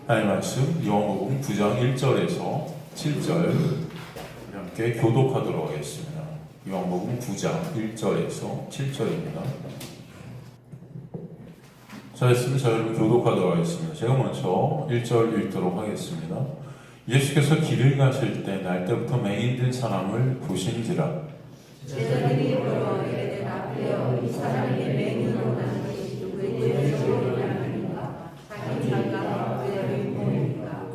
하나님의 말씀 요한복음 9장 1절에서 7절 함께 교독하도록 하겠습니다. 요한복음 9장 1절에서 7절입니다. 자, 있으면 자 여러분 교독하도록 하겠습니다. 제가 먼저 1절 읽도록 하겠습니다. 예수께서 길을 가실 때 날 때부터 맹인된 사람을 보신지라. 제자들이 보러 이르되 앞에요 이 사람이 맹인으로 난 것이 누구의 죄로냐 하니까 자기 자가 그들을 보니까.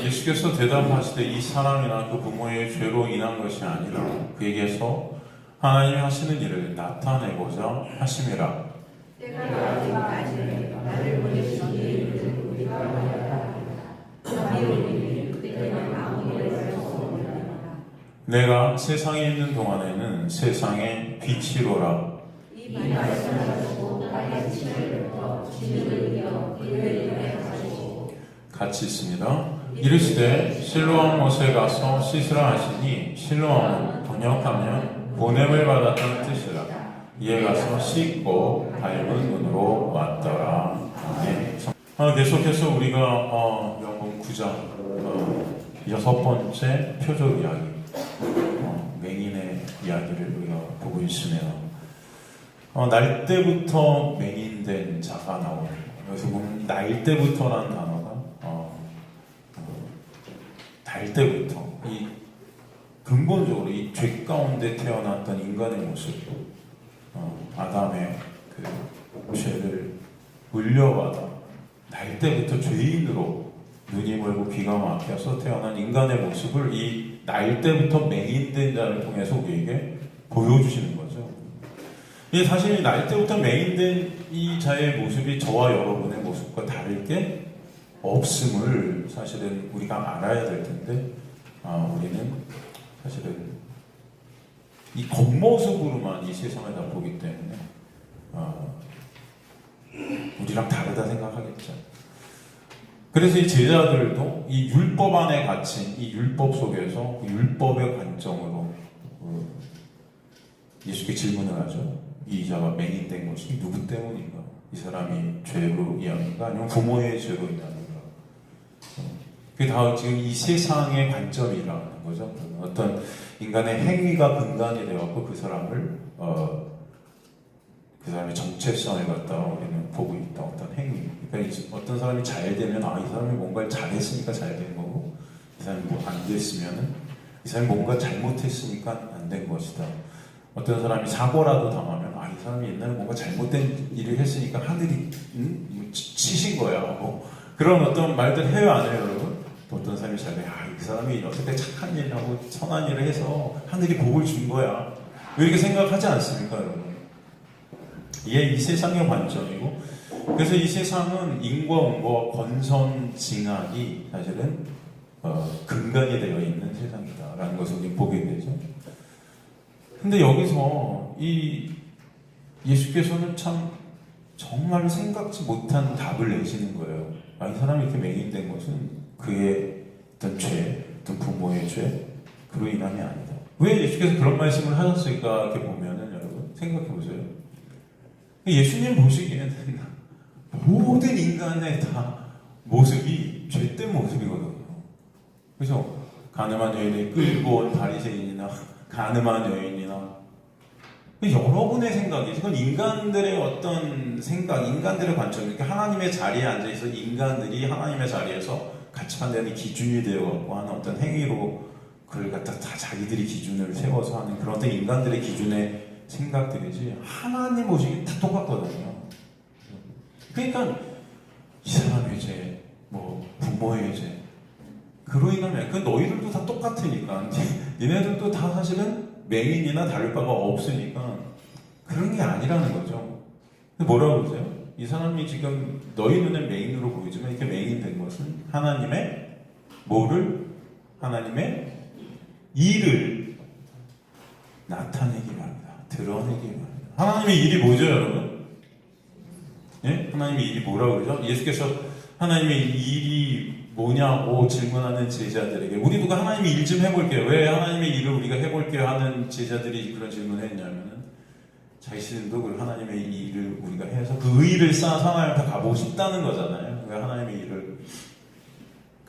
예수께서 대답하시되 이 사람이나 그 부모의 죄로 인한 것이 아니라 그에게서 하나님이 하시는 일을 나타내고자 하심이라. 때가 아직 아니니 나를 보내신 이를 우리가 알아야 하리라. 자비로우니 그때는 아무 일을 할 수 없느니라. 내가 세상에 있는 동안에는 세상의 빛이로라. 이 말씀하시고 나의 친을부터 진흙을 이어 그를 인해 가시고. 같이 있습니다. 이르시되 실로암 못에 가서 씻으라 하시니 실로암은 번역하면 보냄을 받았다는 뜻이라. 이에 가서 씻고 밝은 눈으로 왔더라. 아멘. 계속해서 우리가 요한복음 9장 6번째 표적 이야기, 맹인의 이야기를 우리가 보고 있으면 날 때부터 맹인된 자가 나오는, 여기서 보면 날 때부터라는 단어가 날 때부터 이 근본적으로 이 죄 가운데 태어났던 인간의 모습, 아담의 그 죄를 물려받아 날 때부터 죄인으로 눈이 멀고 귀가 막혀서 태어난 인간의 모습을 이 날 때부터 맹인된 자를 통해서 우리에게 보여주시는 거죠. 이 사실 날 때부터 맹인된 이 자의 모습이 저와 여러분의 모습과 다를 게 없음을 사실은 우리가 알아야 될 텐데, 우리는 사실은 이 겉모습으로만 이 세상을 다 보기 때문에 우리랑 다르다 생각하겠죠. 그래서 이 제자들도 이 율법 안에 갇힌 이 율법 속에서 그 율법의 관점으로 예수께 질문을 하죠. 이 자가 맹인된 것이 누구 때문인가? 이 사람이 죄로 인한가? 아니면 부모의 죄로 인한가? 그게 다 지금 이 세상의 관점이라는 거죠. 어떤 인간의 행위가 근간이 되었고 그 사람의 정체성을 갖다가 우리는 보고 있다. 어떤 행위. 그러니까 어떤 사람이 잘 되면 이 사람이 뭔가를 잘했으니까 잘 된 거고, 이 사람이 뭐 안 됐으면은 이 사람이 뭔가 잘못했으니까 안 된 것이다. 어떤 사람이 사고라도 당하면 이 사람이 옛날에 뭔가 잘못된 일을 했으니까 하늘이 치신 거야. 뭐 그런 어떤 말들 해요, 안 해요, 여러분? 또 어떤 사람이 잘 돼. 그 사람이 어떻게 착한 일을 하고 선한 일을 해서 하늘이 복을 준 거야. 왜 이렇게 생각하지 않습니까, 여러분? 이게 이 세상의 관점이고, 그래서 이 세상은 인과 운과 권선징악이 사실은 근간이 되어 있는 세상이다라는 것을 우리 보게 되죠. 근데 여기서 이 예수께서는 참 정말 생각지 못한 답을 내시는 거예요. 이 사람이 이렇게 맹인된 것은 그의 어떤 죄, 어떤 부모의 죄, 그로 인함이 아니다. 왜 예수께서 그런 말씀을 하셨을까? 이렇게 보면은 여러분 생각해 보세요. 예수님 보시기에는 모든 인간의 다 모습이 죄된 모습이거든요. 그래서 가늠한 여인을 끌고 온 바리새인이나 가늠한 여인이나 여러분의 생각이, 이건 인간들의 어떤 생각, 인간들의 관점, 이렇게 하나님의 자리에 앉아있어 인간들이 하나님의 자리에서 같이 판단하는 기준이 되어갖고 하는 어떤 행위로 그걸 갖다 다 자기들이 기준을 세워서 하는 그런 어떤 인간들의 기준의 생각들이지, 하나님 보시기 다 똑같거든요. 그러니까 이 사람의 죄, 뭐 부모의 죄, 그로 인하면 그 너희들도 다 똑같으니까 니네들도 다 사실은 맹인이나 다를 바가 없으니까 그런 게 아니라는 거죠. 뭐라고 그러세요? 이 사람이 지금 너희 눈엔 맹인으로 보이지만 이렇게 맹인된 것은 하나님의 뭐를? 하나님의 일을 나타내기 바랍니다. 드러내기 바랍니다. 하나님의 일이 뭐죠, 여러분? 예? 하나님의 일이 뭐라고 그러죠? 예수께서 하나님의 일이 뭐냐고 질문하는 제자들에게, 우리도 그 하나님의 일 좀 해볼게요. 왜 하나님의 일을 우리가 해볼게요 하는 제자들이 그런 질문을 했냐면은, 자신도 그 하나님의 일을 우리가 해서 그 의를 쌓아서 하나님 앞에 가보고 싶다는 거잖아요. 왜 하나님의 일을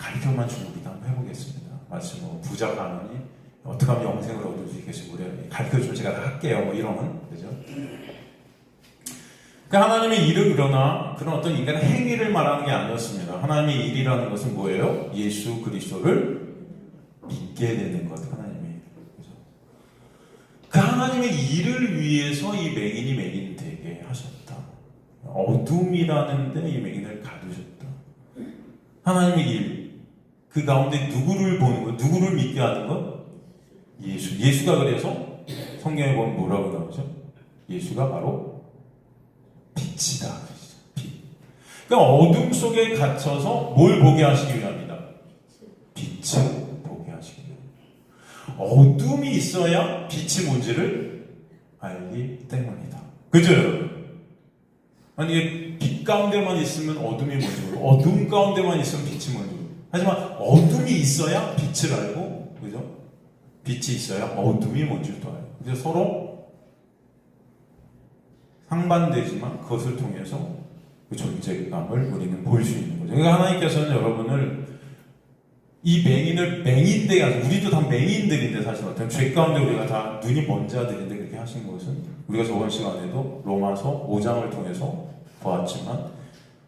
가르쳐만 주는 우리도 한번 해보겠습니다. 마치 뭐 부자 가느니 어떻게 하면 영생을 얻을 수 있겠어요? 우리 가르쳐주면 제가 다 할게요. 뭐 이런, 그죠? 그러니까 하나님의 일을 그러나 그런 어떤 인간의 행위를 말하는 게 아니었습니다. 하나님의 일이라는 것은 뭐예요? 예수 그리스도를 믿게 되는 것, 하나님의 일. 그죠? 그 하나님의 일을 위해서 이 맹인이 맹인 되게 하셨다. 어둠이라는데 이 맹인을 가두셨다. 하나님의 일, 그 가운데 누구를 보는 것, 누구를 믿게 하는 것? 예수가 그래서 성경에 보면 뭐라고 나오죠? 예수가 바로 빛이다. 빛. 그러니까 어둠 속에 갇혀서 뭘 보게 하시기 위함이다. 빛을 보게 하시기 위함. 어둠이 있어야 빛이 뭔지를 알기 때문이다. 그죠? 만약에 빛 가운데만 있으면 어둠이 뭔지 모르고 어둠 가운데만 있으면 빛이 뭔지 모르고 하지만 어둠이 있어야 빛을 알고, 그죠? 빛이 있어야 어둠이 뭔지를 또 알고. 그래서 서로 상반되지만 그것을 통해서 그 존재감을 우리는 볼 수 있는 거죠. 그러니까 하나님께서는 여러분을 이 맹인을 맹인되게 하셔. 우리도 다 맹인들인데 사실 어떤 죄 가운데 우리가 다 눈이 먼 자들인데 그렇게 하신 것은 우리가 저번 시간에도 로마서 5장을 통해서 보았지만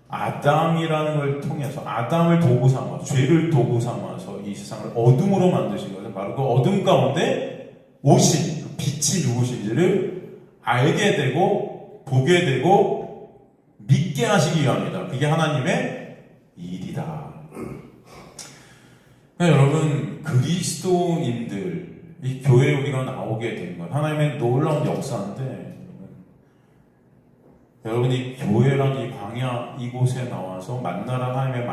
아담이라는 걸 통해서 아담을 도구 삼아서 죄를 도구 삼아서 이 세상을 어둠으로 만드신 것은 바로 그 어둠 가운데 오신 그 빛이 누구신지를 알게 되고 보게 되고 믿게 하시기 위함이다. 그게 하나님의 일이다. 그러니까 여러분 그리스도인들 이 교회에 우리가 나오게 된 것 하나님의 놀라운 역사인데 여러분이 교회란 이 광야 이곳에 나와서 만나라 하나님의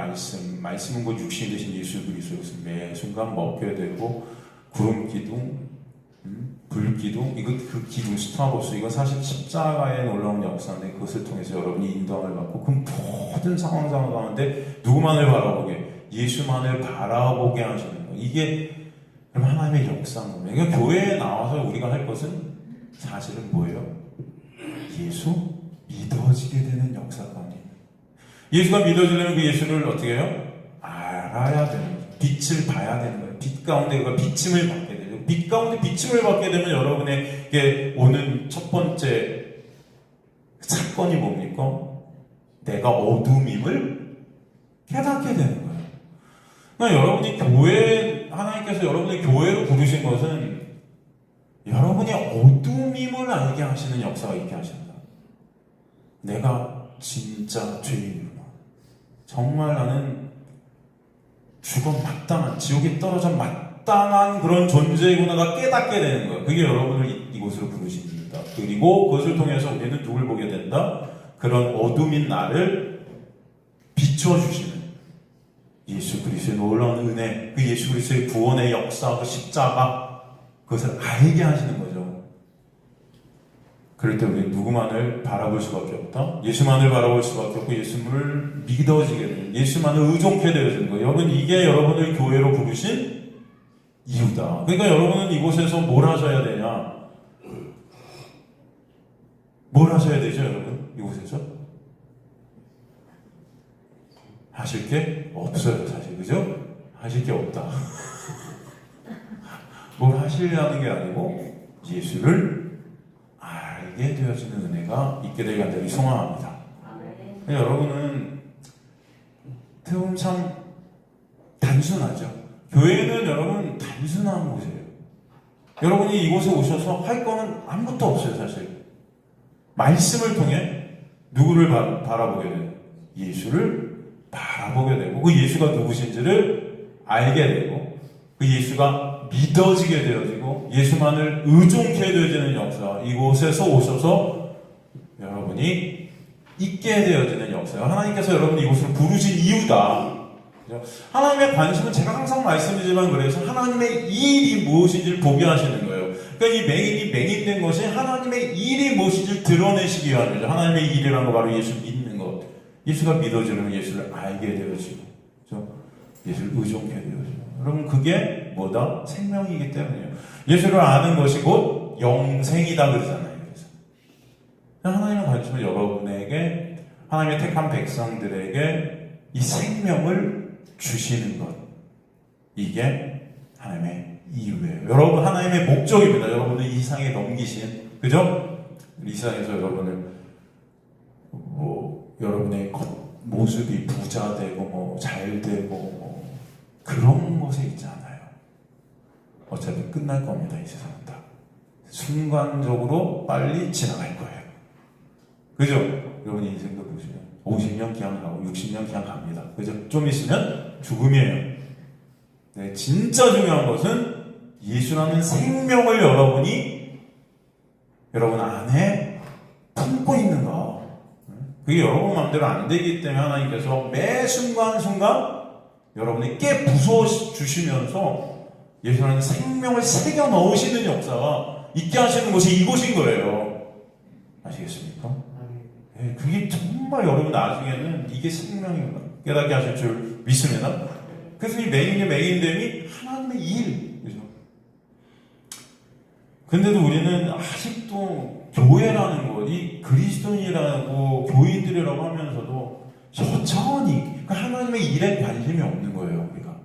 말씀은 곧 육신 되신 예수 그리스도를 매 순간 먹게 되고 구름 기둥 불기둥, 이거 그 기둥 스타로서 이건 사실 십자가의 놀라운 역사인데 그것을 통해서 여러분이 인도함을 받고 그 모든 상황 가운데 누구만을 바라보게? 예수만을 바라보게 하시는 거예요. 이게 그럼 하나님의 역사인 거예요. 그러니까 교회에 나와서 우리가 할 것은 사실은 뭐예요? 예수 믿어지게 되는 역사가 아니에요. 예수가 믿어지려면 그 예수를 어떻게 해요? 알아야 되는 거예요. 빛을 봐야 되는 거예요. 빛 가운데 그 비침을 받게 돼요. 빛 가운데 비침을 받게 되면 여러분에게 오는 첫 번째 사건이 뭡니까? 내가 어둠임을 깨닫게 되는 거예요. 그러니까 여러분이 하나님께서 여러분의 교회로 부르신 것은 여러분이 어둠임을 알게 하시는 역사가 있게 하신다. 내가 진짜 죄인이구나. 정말 나는 죽어 마땅한, 지옥에 떨어져 마땅한 그런 존재구나가 깨닫게 되는 거예요. 그게 여러분을 이곳으로 부르신 이유다. 그리고 그것을 통해서 우리는 누굴 보게 된다? 그런 어둠인 나를 비춰주시는 예수 그리스도의 놀라운 은혜, 그 예수 그리스도의 구원의 역사, 그 십자가, 그것을 알게 하시는 거죠. 그럴 때 우리는 누구만을 바라볼 수밖에 없다? 예수만을 바라볼 수밖에 없고 예수를 믿어지게 되는, 예수만을 의존케 되어지는 거예요. 여러분, 이게 여러분을 교회로 부르신 이유다. 그러니까 여러분은 이곳에서 뭘 하셔야 되냐? 뭘 하셔야 되죠, 여러분? 이곳에서? 하실 게 없어요, 사실. 그죠? 하실 게 없다. 뭘 하시려는 게 아니고 예수를 알게 되어지는 은혜가 있게 되길 간절히 소망합니다. 여러분은 태움 참 단순하죠. 교회는 여러분 단순한 곳이에요. 여러분이 이곳에 오셔서 할 거는 아무것도 없어요, 사실. 말씀을 통해 누구를 바라보게 돼요? 예수를 바라보게 되고 그 예수가 누구신지를 알게 되고 그 예수가 믿어지게 되어지고 예수만을 의존케 되어지는 역사, 이곳에서 오셔서 여러분이 있게 되어지는 역사예요. 하나님께서 여러분이 이곳으로 부르신 이유다. 하나님의 관심은 제가 항상 말씀드리지만 그래서 하나님의 일이 무엇인지를 보게 하시는 거예요. 그러니까 이 맹인이 맹인된 것이 하나님의 일이 무엇인지를 드러내시기 위함이죠. 하나님의 일이라는 거 바로 예수 믿는 것. 예수가 믿어지면 예수를 알게 되어지고, 그렇죠? 예수를 의존케 되어지고. 여러분, 그게 뭐다? 생명이기 때문이에요. 예수를 아는 것이 곧 영생이다 그러잖아요. 그래서 하나님의 관심은 여러분에게, 하나님의 택한 백성들에게 이 생명을 주시는 것, 이게 하나님의 이유예요. 여러분, 하나님의 목적입니다. 여러분들 이 세상에 넘기신, 그죠? 이 세상에서 여러분을 여러분의 모습이 부자 되고 잘 되고 그런 것에 있지 않아요. 어차피 끝날 겁니다. 이 세상은 다 순간적으로 빨리 지나갈 거예요. 그죠? 여러분 인생도 보시면 50년 기한 가고 60년 기한 갑니다. 그죠? 좀 있으면 죽음이에요. 네, 진짜 중요한 것은 예수라는 생명을 여러분 안에 품고 있는 거. 그게 여러분 마음대로 안 되기 때문에 하나님께서 매 순간순간 여러분에게 부숴주시면서 예수라는 생명을 새겨 넣으시는 역사가 있게 하시는 곳이 이곳인 거예요. 아시겠습니까? 네, 그게 정말 여러분 나중에는 이게 생명인가 깨닫게 하실 줄 믿습니다. 그래서 이 맹인됨이 하나님의 일. 그죠? 근데도 우리는 아직도 교회라는 것, 이 그리스도인이라고 교인들이라고 하면서도 여전히 그러니까 하나님의 일에 관심이 없는 거예요. 우리가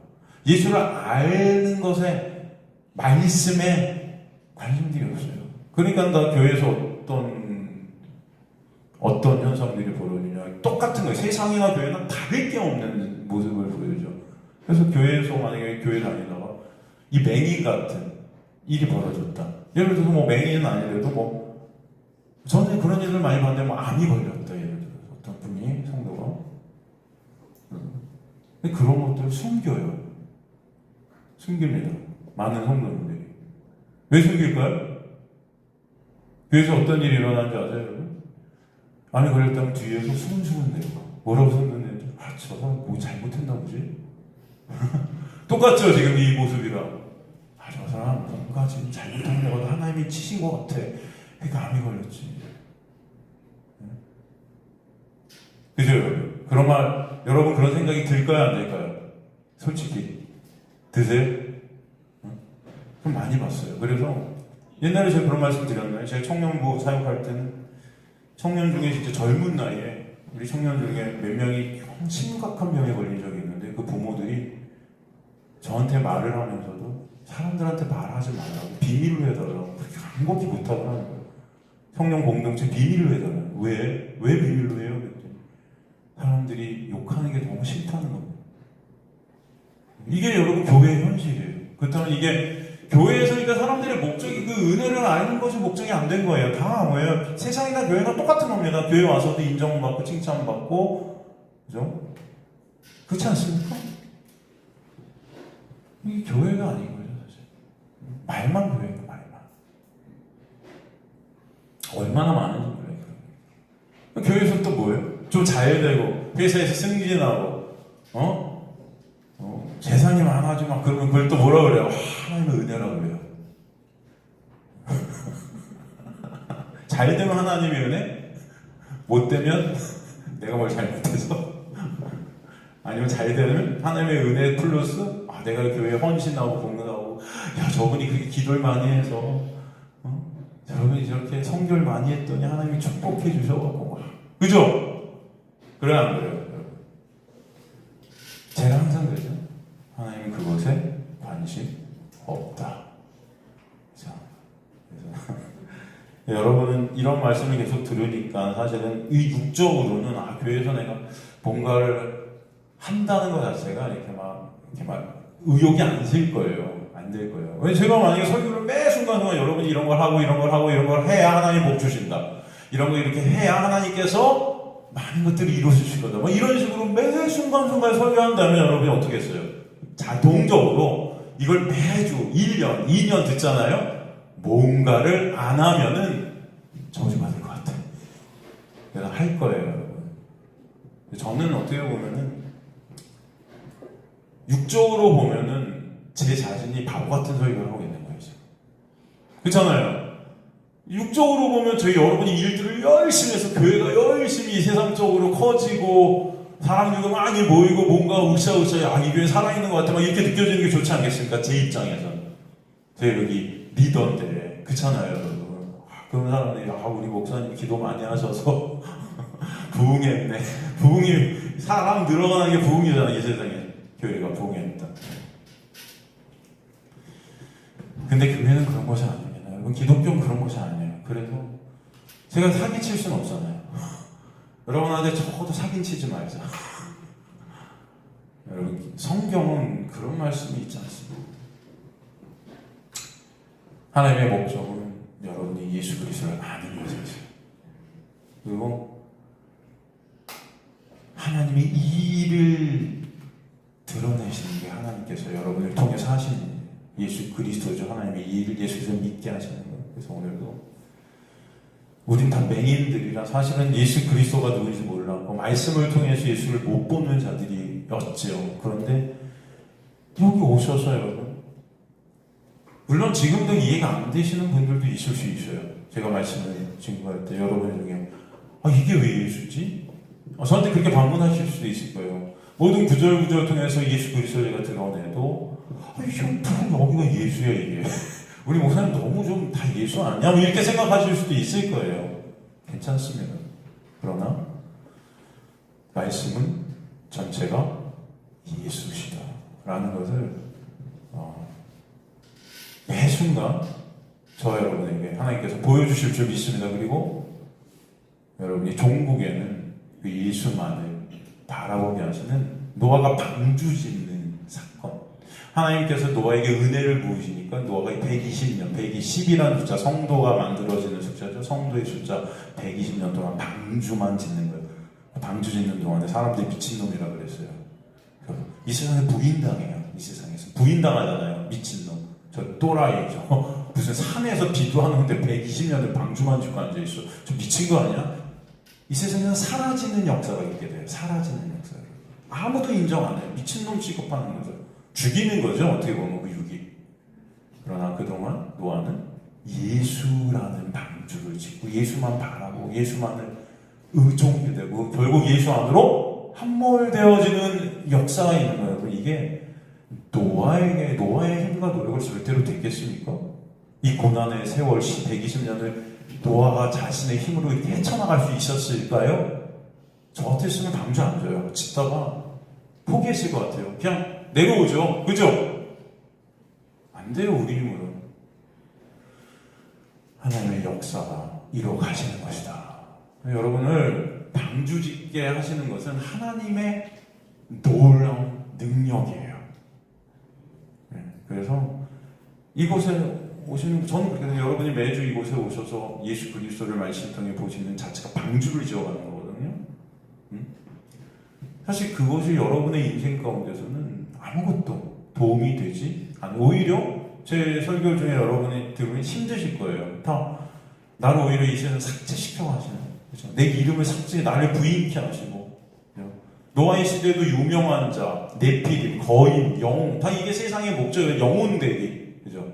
예수를 아는 것에 말씀에 관심들이 없어요. 그러니까 다 교회에서 어떤 현상들이 벌어지냐, 똑같은 거예요. 세상이나 교회는 다를 게 없는 모습을 보여줘. 그래서 교회에서 만약에 교회 다니다가 이 맹인 같은 일이 벌어졌다. 예를 들어서 맹인은 아니래도 저는 그런 일을 많이 봤는데 암이 걸렸다. 예를 들어서 어떤 분이 성도가 근데 그런 것들을 숨깁니다. 많은 성도님들이 왜 숨길까요? 교회에서 어떤 일이 일어나는지 아세요, 여러분? 암이 걸렸다면 뒤에서 숨죽은대요. 뭐라고 숨는데? 저 사람 뭐 잘못했나 보지? 똑같죠, 지금 이 모습이랑. 저 사람 뭔가 지금 잘못한 데가 하나님이 치신 것 같아. 그러니까 암이 걸렸지. 그죠, 여러분? 그런 말, 여러분 그런 생각이 들까요, 안 들까요? 솔직히. 드세요? 좀 많이 봤어요. 그래서 옛날에 제가 그런 말씀 드렸나요? 제가 청년부 사역할 때는 청년 중에 진짜 젊은 나이에 우리 청년 중에 몇 명이 심각한 병에 걸린 적이 있는데 그 부모들이 저한테 말을 하면서도 사람들한테 말하지 말라고 비밀로 해달라고 그렇게 간곡히 부탁을 하는 거예요. 청년 공동체 비밀로 해달라고. 왜 비밀로 해요? 그랬더니 사람들이 욕하는 게 너무 싫다는 겁니다. 이게 여러분 교회의 현실이에요. 그렇다면 이게 교회에서 그러니까 사람들의 목적이 그 은혜를 아는 것이 목적이 안 된 거예요. 다 뭐예요? 세상이나 교회나 똑같은 겁니다. 교회 와서도 인정받고 칭찬받고, 그죠? 그렇지 않습니까? 이게 교회가 아닌 거죠, 사실. 말만 교회예요, 말만. 얼마나 많은지 몰라요. 교회에서 또 뭐예요? 좀 잘되고, 회사에서 승진하고, 재산이 많아지 막 그러면 그걸 또 뭐라 그래요? 하나님의 은혜라고 그래요. 잘 되면 하나님의 은혜? 못 되면 내가 뭘 잘못해서? 아니면 잘 되면 하나님의 은혜 플러스 내가 교회에 헌신하고 봉헌하고 저분이 그렇게 기도를 많이 해서 저분이 저렇게 성결 많이 했더니 하나님이 축복해 주셔갖고 그죠? 그래야 안 그래요? 제가 항상 그러죠. 하나님은 그것에 관심 없다. 그래서 여러분은 이런 말씀을 계속 들으니까 사실은 이 육적으로는 교회에서 내가 뭔가를 한다는 것 자체가 이렇게 막 의욕이 안 들 거예요. 안 될 거예요. 왜 제가 만약에 설교를 매 순간순간 여러분이 이런 걸 하고 이런 걸 하고 이런 걸 해야 하나님 복 주신다. 이런 거 이렇게 해야 하나님께서 많은 것들을 이루어 주실 거다. 이런 식으로 매 순간순간 설교한다면 여러분이 어떻게 했어요? 자동적으로 이걸 매주 1년, 2년 듣잖아요. 뭔가를 안 하면은 저주받을 것 같아요. 그래서 할 거예요, 여러분. 저는 어떻게 보면은 육적으로 보면은 제 자신이 바보 같은 설교를 하고 있는 거예요. 그렇잖아요. 육적으로 보면 저희 여러분이 일들을 열심히 해서 교회가 열심히 세상적으로 커지고 사람들도 많이 모이고 뭔가 으쌰으쌰 이 교회 살아있는 것 같아 막 이렇게 느껴지는 게 좋지 않겠습니까? 제 입장에서. 제가 여기 리더인데 그렇잖아요, 여러분. 그런 사람들이 우리 목사님 기도 많이 하셔서 부흥했네. 부흥이 사람 늘어가는 게 부흥이잖아요, 이 세상에. 교회. 그런 것이 아닙니다. 여러분, 기독교는 그런 것이 아니에요. 그래서 제가 사기칠 수는 없잖아요. 여러분한테 적어도 사기 치지 말자. 여러분, 성경은 그런 말씀이 있지 않습니다. 하나님의 목적은 여러분이 예수 그리스도를 아는 것이죠. 그리고 하나님의 이 일을 드러내시는 게 하나님께서 여러분을 통해서 하시는 일이에요. 예수 그리스도죠. 하나님의 이 일을 예수 그리스도를 믿게 하시는 거예요. 그래서 오늘도 우린 다 맹인들이라 사실은 예수 그리스도가 누군지 몰랐고 말씀을 통해서 예수를 못 보는 자들이었죠. 그런데 여기 오셔서 여러분, 물론 지금도 이해가 안 되시는 분들도 있을 수 있어요. 제가 말씀을 증거할 때 여러분 중에 이게 왜 예수지? 저한테 그렇게 반문하실 수도 있을 거예요. 모든 구절구절 통해서 예수 그리스도를 제가 드러내도 형, 여기가 예수야 이게. 우리 목사님 너무 좀 다 예수 아니야? 이렇게 생각하실 수도 있을 거예요. 괜찮습니다. 그러나 말씀은 전체가 예수시다 라는 것을 매 순간 저와 여러분에게 하나님께서 보여주실 줄 믿습니다. 그리고 여러분이 종국에는 그 예수만을 바라보게 하시는 노아가 방주 짓는 사건. 하나님께서 노아에게 은혜를 부으시니까 노아가 120년, 120이라는 숫자, 성도가 만들어지는 숫자죠. 성도의 숫자 120년 동안 방주만 짓는 거예요. 방주 짓는 동안에 사람들이 미친놈이라 그랬어요. 이 세상에 부인당해요. 이 세상에서 부인당하잖아요. 미친놈. 저 또라이죠. 무슨 산에서 비도하는데 120년을 방주만 짓고 앉아있어. 저 미친 거 아니야? 이 세상에는 사라지는 역사가 있게 돼요. 사라지는 역사가. 아무도 인정 안 해요. 미친놈 취급하는 거죠. 죽이는 거죠. 어떻게 보면 그 육이. 그러나 그동안 노아는 예수라는 방주를 짓고 예수만 바라고 예수만을 의존하게 되고 결국 예수 안으로 함몰되어지는 역사가 있는 거예요. 이게 노아의 힘과 노력을 절대로 됐겠습니까? 이 고난의 세월 120년을 노아가 자신의 힘으로 이렇게 헤쳐나갈 수 있었을까요? 저 같았으면 방주 안 져요. 짓다가 포기했을 것 같아요. 그냥 내려오죠. 그죠? 안 돼요, 우리 힘으로. 하나님의 역사가 이루어 가시는 것이다. 여러분을 방주 짓게 하시는 것은 하나님의 놀라운 능력이에요. 그래서 이곳에 오시는, 저는 그렇게 생각해요. 여러분이 매주 이곳에 오셔서 예수 그리스도를 말씀 통해 보시는 자체가 방주를 지어가는 거거든요. 사실 그것이 여러분의 인생 가운데서는 아무것도 도움이 되지 않아요. 오히려 제 설교 중에 여러분이 들으면 힘드실 거예요. 다 나를 오히려 이 세상 삭제시켜 하시는, 그렇죠? 내 이름을 삭제, 나를 부인케 하시고, 노아의 시대도 유명한 자, 네피림, 거인, 영웅, 다 이게 세상의 목적이에요. 영웅 되기, 그죠?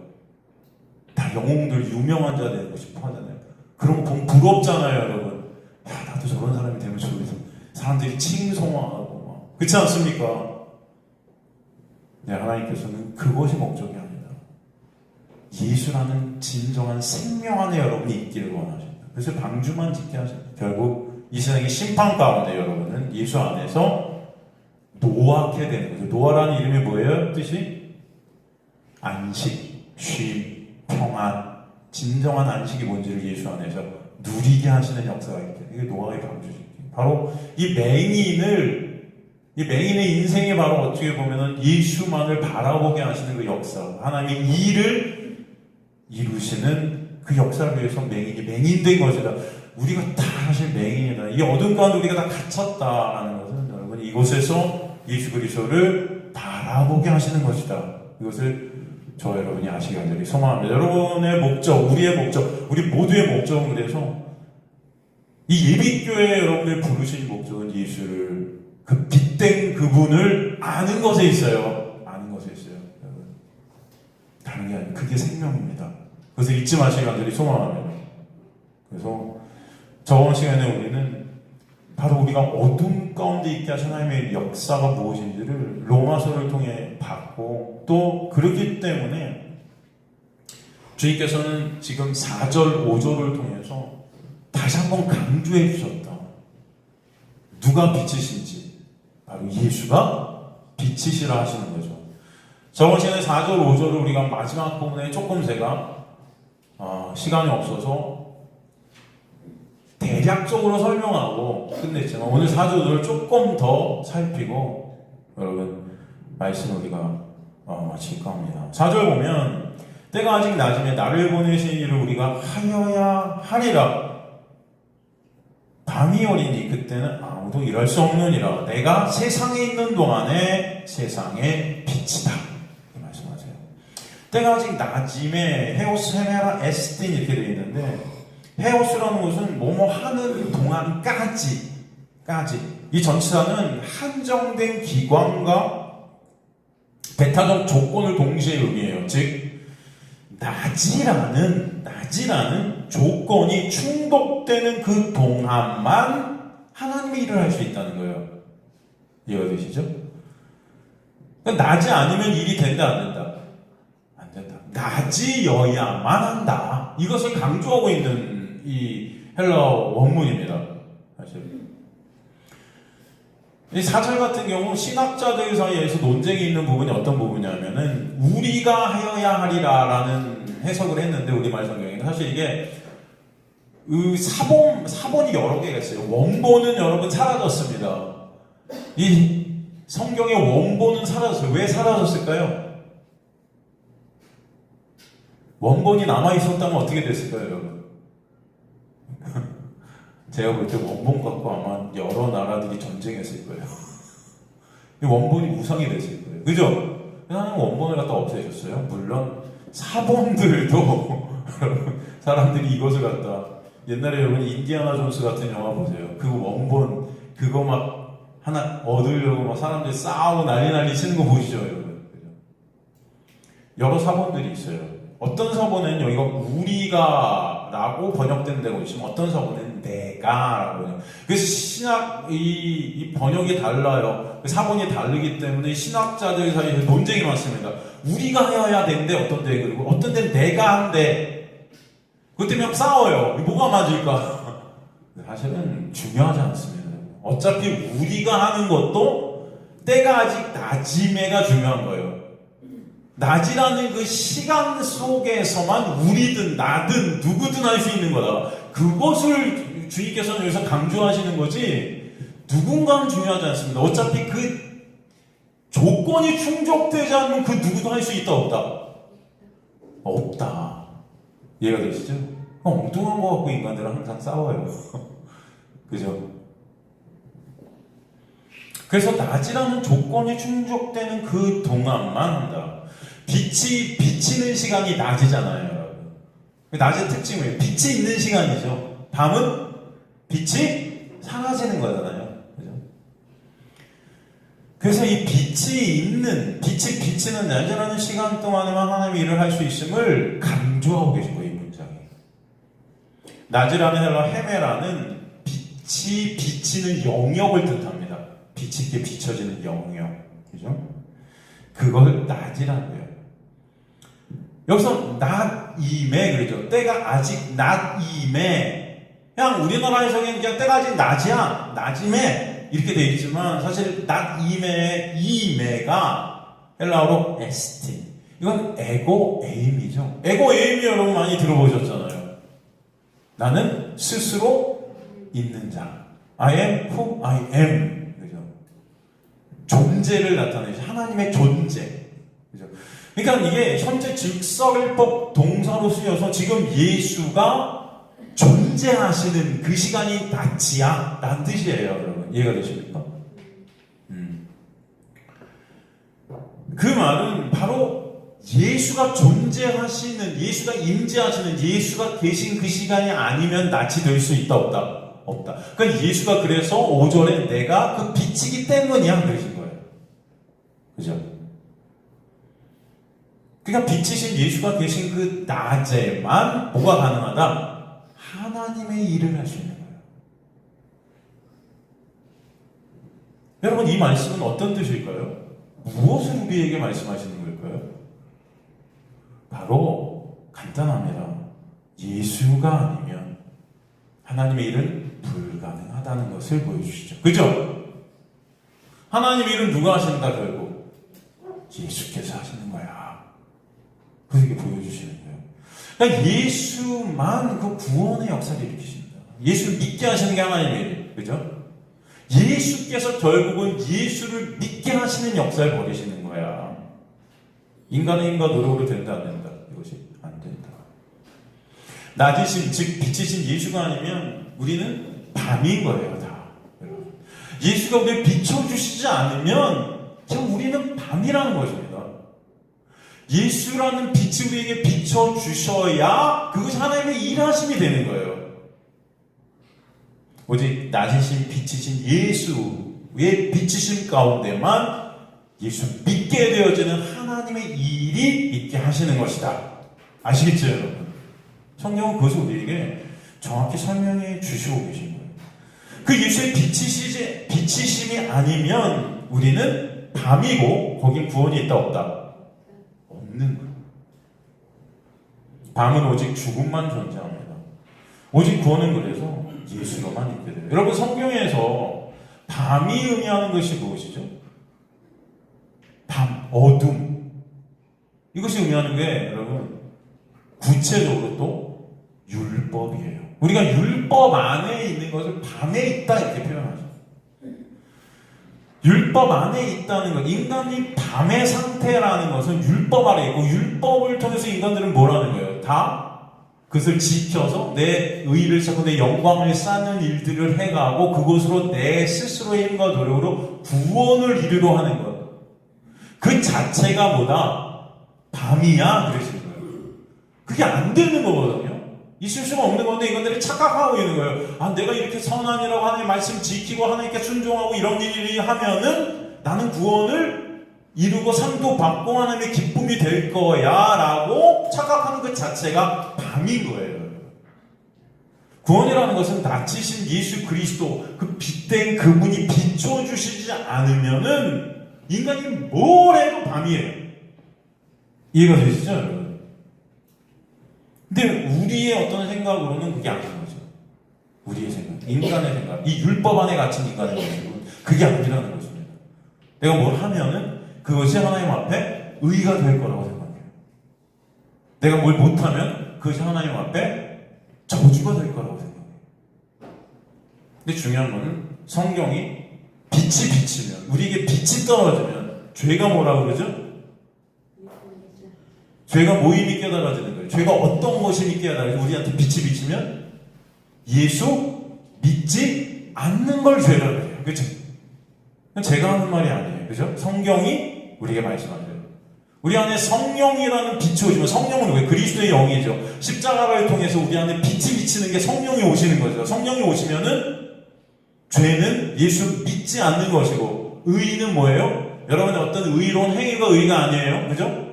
다 영웅들 유명한 자 되고 싶어 하잖아요. 그런 거 부럽잖아요, 여러분. 야, 나도 저런 사람이 되면 좋겠어. 사람들이 칭송하고 막. 그렇지 않습니까? 네, 하나님께서는 그것이 목적이 아니다. 예수라는 진정한 생명 안에 여러분이 있기를 원하십니다. 그래서 방주만 짓게 하십니다. 결국 이 세상의 심판 가운데 여러분은 예수 안에서 노하게 되는 거죠. 노아라는 이름이 뭐예요? 뜻이? 안식, 쉼, 평안, 진정한 안식이 뭔지를 예수 안에서 누리게 하시는 역사가 있게. 이게 노아의 방주짓기. 바로 이 맹인의 인생이 바로 어떻게 보면은 예수만을 바라보게 하시는 그 역사, 하나님의 일을 이루시는 그 역사를 위해서 맹인이 맹인된 것이다. 우리가 다 사실 맹인이다. 이 어둠 가운데 우리가 다 갇혔다라는 것은 여러분 이곳에서 예수 그리스도를 바라보게 하시는 것이다. 이것을 저 여러분이 아시기 간절히 소망합니다. 여러분의 목적, 우리의 목적, 우리 모두의 목적은 그래서 이 예비교회에 여러분을 부르신 목적은 예수를, 그 빛된 그분을 아는 것에 있어요. 아는 것에 있어요. 여러분. 다른 게 아니에요. 그게 생명입니다. 그래서 잊지 마시기 간절히 소망합니다. 그래서 저번 시간에 우리는 바로 우리가 어둠 가운데 있게 하신 하나님의 역사가 무엇인지를 로마서를 통해 봤고, 또 그렇기 때문에 주님께서는 지금 4절, 5절을 통해서 다시 한번 강조해 주셨다. 누가 빛이신지 바로 예수가 빛이시라 하시는 거죠. 저번 시간에 4절, 5절을 우리가 마지막 부분에 조금 제가 시간이 없어서 대략적으로 설명하고 끝냈지만 오늘 4절을 조금 더 살피고 여러분 말씀 우리가 마칠까 합니다. 4절 보면 때가 아직 낮음에 나를 보내신 이를 우리가 하여야 하리라. 밤이 오리니 그때는 아무도 일할 수 없느니라. 내가 세상에 있는 동안에 세상의 빛이다. 이 말씀하세요. 때가 아직 낮임에 헤오스 헤메라 에스틴 이렇게 되어 있는데 헤오스라는 것은 뭐뭐 하는 동안까지 이 전치사는 한정된 기관과 배타적 조건을 동시에 의미해요. 즉 낮이라는 조건이 충족되는 그 동안만 하나님의 일을 할 수 있다는 거예요. 이해가 되시죠? 그러니까 낮이 아니면 일이 된다 안 된다? 안 된다. 낮이여야만 한다. 이것을 강조하고 있는 이 헬라어 원문입니다. 사실 이 4절 같은 경우 신학자들 사이에서 논쟁이 있는 부분이 어떤 부분이냐면은 우리가 하여야 하리라라는 해석을 했는데 우리말 성경에는 사실 이게 사본이 여러 개가 있어요. 원본은 여러분 사라졌습니다. 이 성경의 원본은 사라졌어요. 왜 사라졌을까요? 원본이 남아있었다면 어떻게 됐을까요, 여러분? 제가 볼 때 원본 갖고 아마 여러 나라들이 전쟁했을 거예요. 원본이 우상이 됐을 거예요. 그죠? 하나님 원본을 갖다 없애셨어요. 물론 사본들도 사람들이 이것을 갖다 옛날에 여러분 인디아나 존스 같은 영화 보세요. 그 원본 그거 막 하나 얻으려고 막 사람들이 싸우고 난리 치는 거 보시죠, 여러분. 그죠? 여러 사본들이 있어요. 어떤 사본은 여기가 우리가 라고 번역된 데가 있으면 어떤 사본은 내가 라고. 그래서 신학 이 번역이 달라요. 사본이 다르기 때문에 신학자들 사이에 논쟁이 많습니다. 우리가 해야 되는데 어떤 데 그리고 어떤 데는 내가 한데 그것 때문에 싸워요. 뭐가 맞을까? 사실은 중요하지 않습니다. 어차피 우리가 하는 것도 때가 아직 낮임에가 중요한 거예요. 낮이라는 그 시간 속에서만 우리든 나든 누구든 할 수 있는 거다. 그것을 주님께서는 여기서 강조하시는 거지 누군가는 중요하지 않습니다. 어차피 그 조건이 충족되지 않으면 그 누구도 할 수 있다 없다? 없다. 이해가 되시죠? 엉뚱한 거 갖고 인간들은 항상 싸워요. 그죠? 그래서 낮이라는 조건이 충족되는 그 동안만 한다. 빛이 비치는 시간이 낮이잖아요, 여러분. 낮의 특징이 뭐예요? 빛이 있는 시간이죠. 밤은 빛이 사라지는 거잖아요. 그죠? 그래서 이 빛이 비치는 낮이라는 시간 동안에만 하나님의 일을 할 수 있음을 강조하고 계신 거예요, 이 문장이. 낮이라는 헬라 헤메라는 빛이 비치는 영역을 뜻합니다. 빛이 있게 비춰지는 영역. 그죠? 그걸 낮이라는 거예요. 여기서 낮임에 그러죠. 때가 아직 낮임에 그냥 우리나라에서 그냥 때가 아직 낮이야. 낮임에 이렇게 되어 있지만 사실 낮임에 이메가 헬라어로 에스틴. 이건 에고에임이죠. 에고에임이 여러분 많이 들어보셨잖아요. 나는 스스로 있는 자. I am who I am. 그죠? 존재를 나타내죠. 하나님의 존재. 그죠? 그러니까 이게 현재 즉석일법 동사로 쓰여서 지금 예수가 존재하시는 그 시간이 낮이야. 라는 뜻이에요, 여러분. 이해가 되십니까? 그 말은 바로 예수가 존재하시는, 예수가 임재하시는, 예수가 계신 그 시간이 아니면 낮이 될 수 있다, 없다? 없다. 그러니까 예수가 그래서 5절에 내가 그 빛이기 때문이야. 그러신 거예요. 그죠? 그러니까 빛이신 예수가 계신 그 낮에만 뭐가 가능하다? 하나님의 일을 할 수 있는 거예요. 여러분 이 말씀은 어떤 뜻일까요? 무엇을 우리에게 말씀하시는 걸까요? 바로 간단합니다. 예수가 아니면 하나님의 일은 불가능하다는 것을 보여주시죠. 그죠? 하나님의 일은 누가 하신다 결국? 예수께서 하시는 거야. 그렇게 보여주시는 거예요. 그러니까 예수만 그 구원의 역사를 일으키십니다. 예수를 믿게 하시는 게 하나님의 일, 그죠? 예수께서 결국은 예수를 믿게 하시는 역사를 벌이시는 거야. 인간의 힘과 노력으로 된다 안 된다? 이것이 안 된다. 낮이신, 즉 빛이신 예수가 아니면 우리는 밤인 거예요, 다. 예수가 우리를 비춰주시지 않으면 그냥 우리는 밤이라는 것입니다. 예수라는 빛이 우리에게 비춰주셔야 그것이 하나님의 일하심이 되는 거예요. 오직 낮이신 빛이신 예수의 빛이심 가운데만 예수 믿게 되어지는 하나님의 일이 있게 하시는 것이다. 아시겠죠, 여러분? 성경은 그것을 우리에게 정확히 설명해 주시고 계신 거예요. 그 예수의 빛이심이 아니면 우리는 밤이고 거긴 구원이 있다 없다? 없는 거예요. 밤은 오직 죽음만 존재합니다. 오직 구원은 그래서 예수로만 있게 돼요. 여러분, 성경에서 밤이 의미하는 것이 무엇이죠? 밤, 어둠. 이것이 의미하는 게 여러분 구체적으로 또 율법이에요. 우리가 율법 안에 있는 것을 밤에 있다 이렇게 표현하죠. 율법 안에 있다는 것, 인간이 밤의 상태라는 것은 율법 아래 있고, 율법을 통해서 인간들은 뭘 하는 거예요? 다 그것을 지켜서 내 의의를 찾고 내 영광을 쌓는 일들을 해가고 그것으로 내 스스로의 힘과 노력으로 구원을 이루려 하는 것. 그 자체가 뭐다? 밤이야? 그러시는 거예요. 그게 안 되는 거거든요. 있을 수가 없는 건데 이것들이 착각하고 있는 거예요. 아, 내가 이렇게 선한이라고 하나님 말씀 지키고 하나님께 순종하고 이런 일이 하면은 나는 구원을 이루고 상도 받고 하나님의 기쁨이 될 거야 라고 착각하는 것 자체가 밤인 거예요. 구원이라는 것은 낮이신 예수 그리스도 그 빛된 그분이 비춰주시지 않으면은 인간이 뭘 해도 밤이에요. 이해가 되시죠, 여러분? 근데 우리의 어떤 생각으로는 그게 아닌 거죠. 우리의 생각, 인간의 생각, 이 율법 안에 갇힌 인간의 생각은 그게 아니라는 것입니다. 내가 뭘 하면은 그것이 하나님 앞에 의의가 될 거라고 생각해요. 내가 뭘 못하면 그것이 하나님 앞에 저주가 될 거라고 생각해요. 근데 중요한 거는 성경이 빛이 비치면, 우리에게 빛이 떨어지면 죄가 뭐라고 그러죠? 죄가 뭐 이미 깨달아지는 거예요. 죄가 어떤 것이 이미 깨달아지면 우리한테 빛이 비치면 예수 믿지 않는 걸 죄라고 해요. 그렇죠? 제가 하는 말이 아니에요. 그죠? 성경이 우리에게 말씀하죠. 우리 안에 성령이라는 빛이 오시면, 성령은 왜? 그리스도의 영이죠. 십자가를 통해서 우리 안에 빛이 비치는 게 성령이 오시는 거죠. 성령이 오시면은 죄는 예수 믿지 않는 것이고, 의의는 뭐예요? 여러분의 어떤 의로운 행위가 의의가 아니에요. 그죠?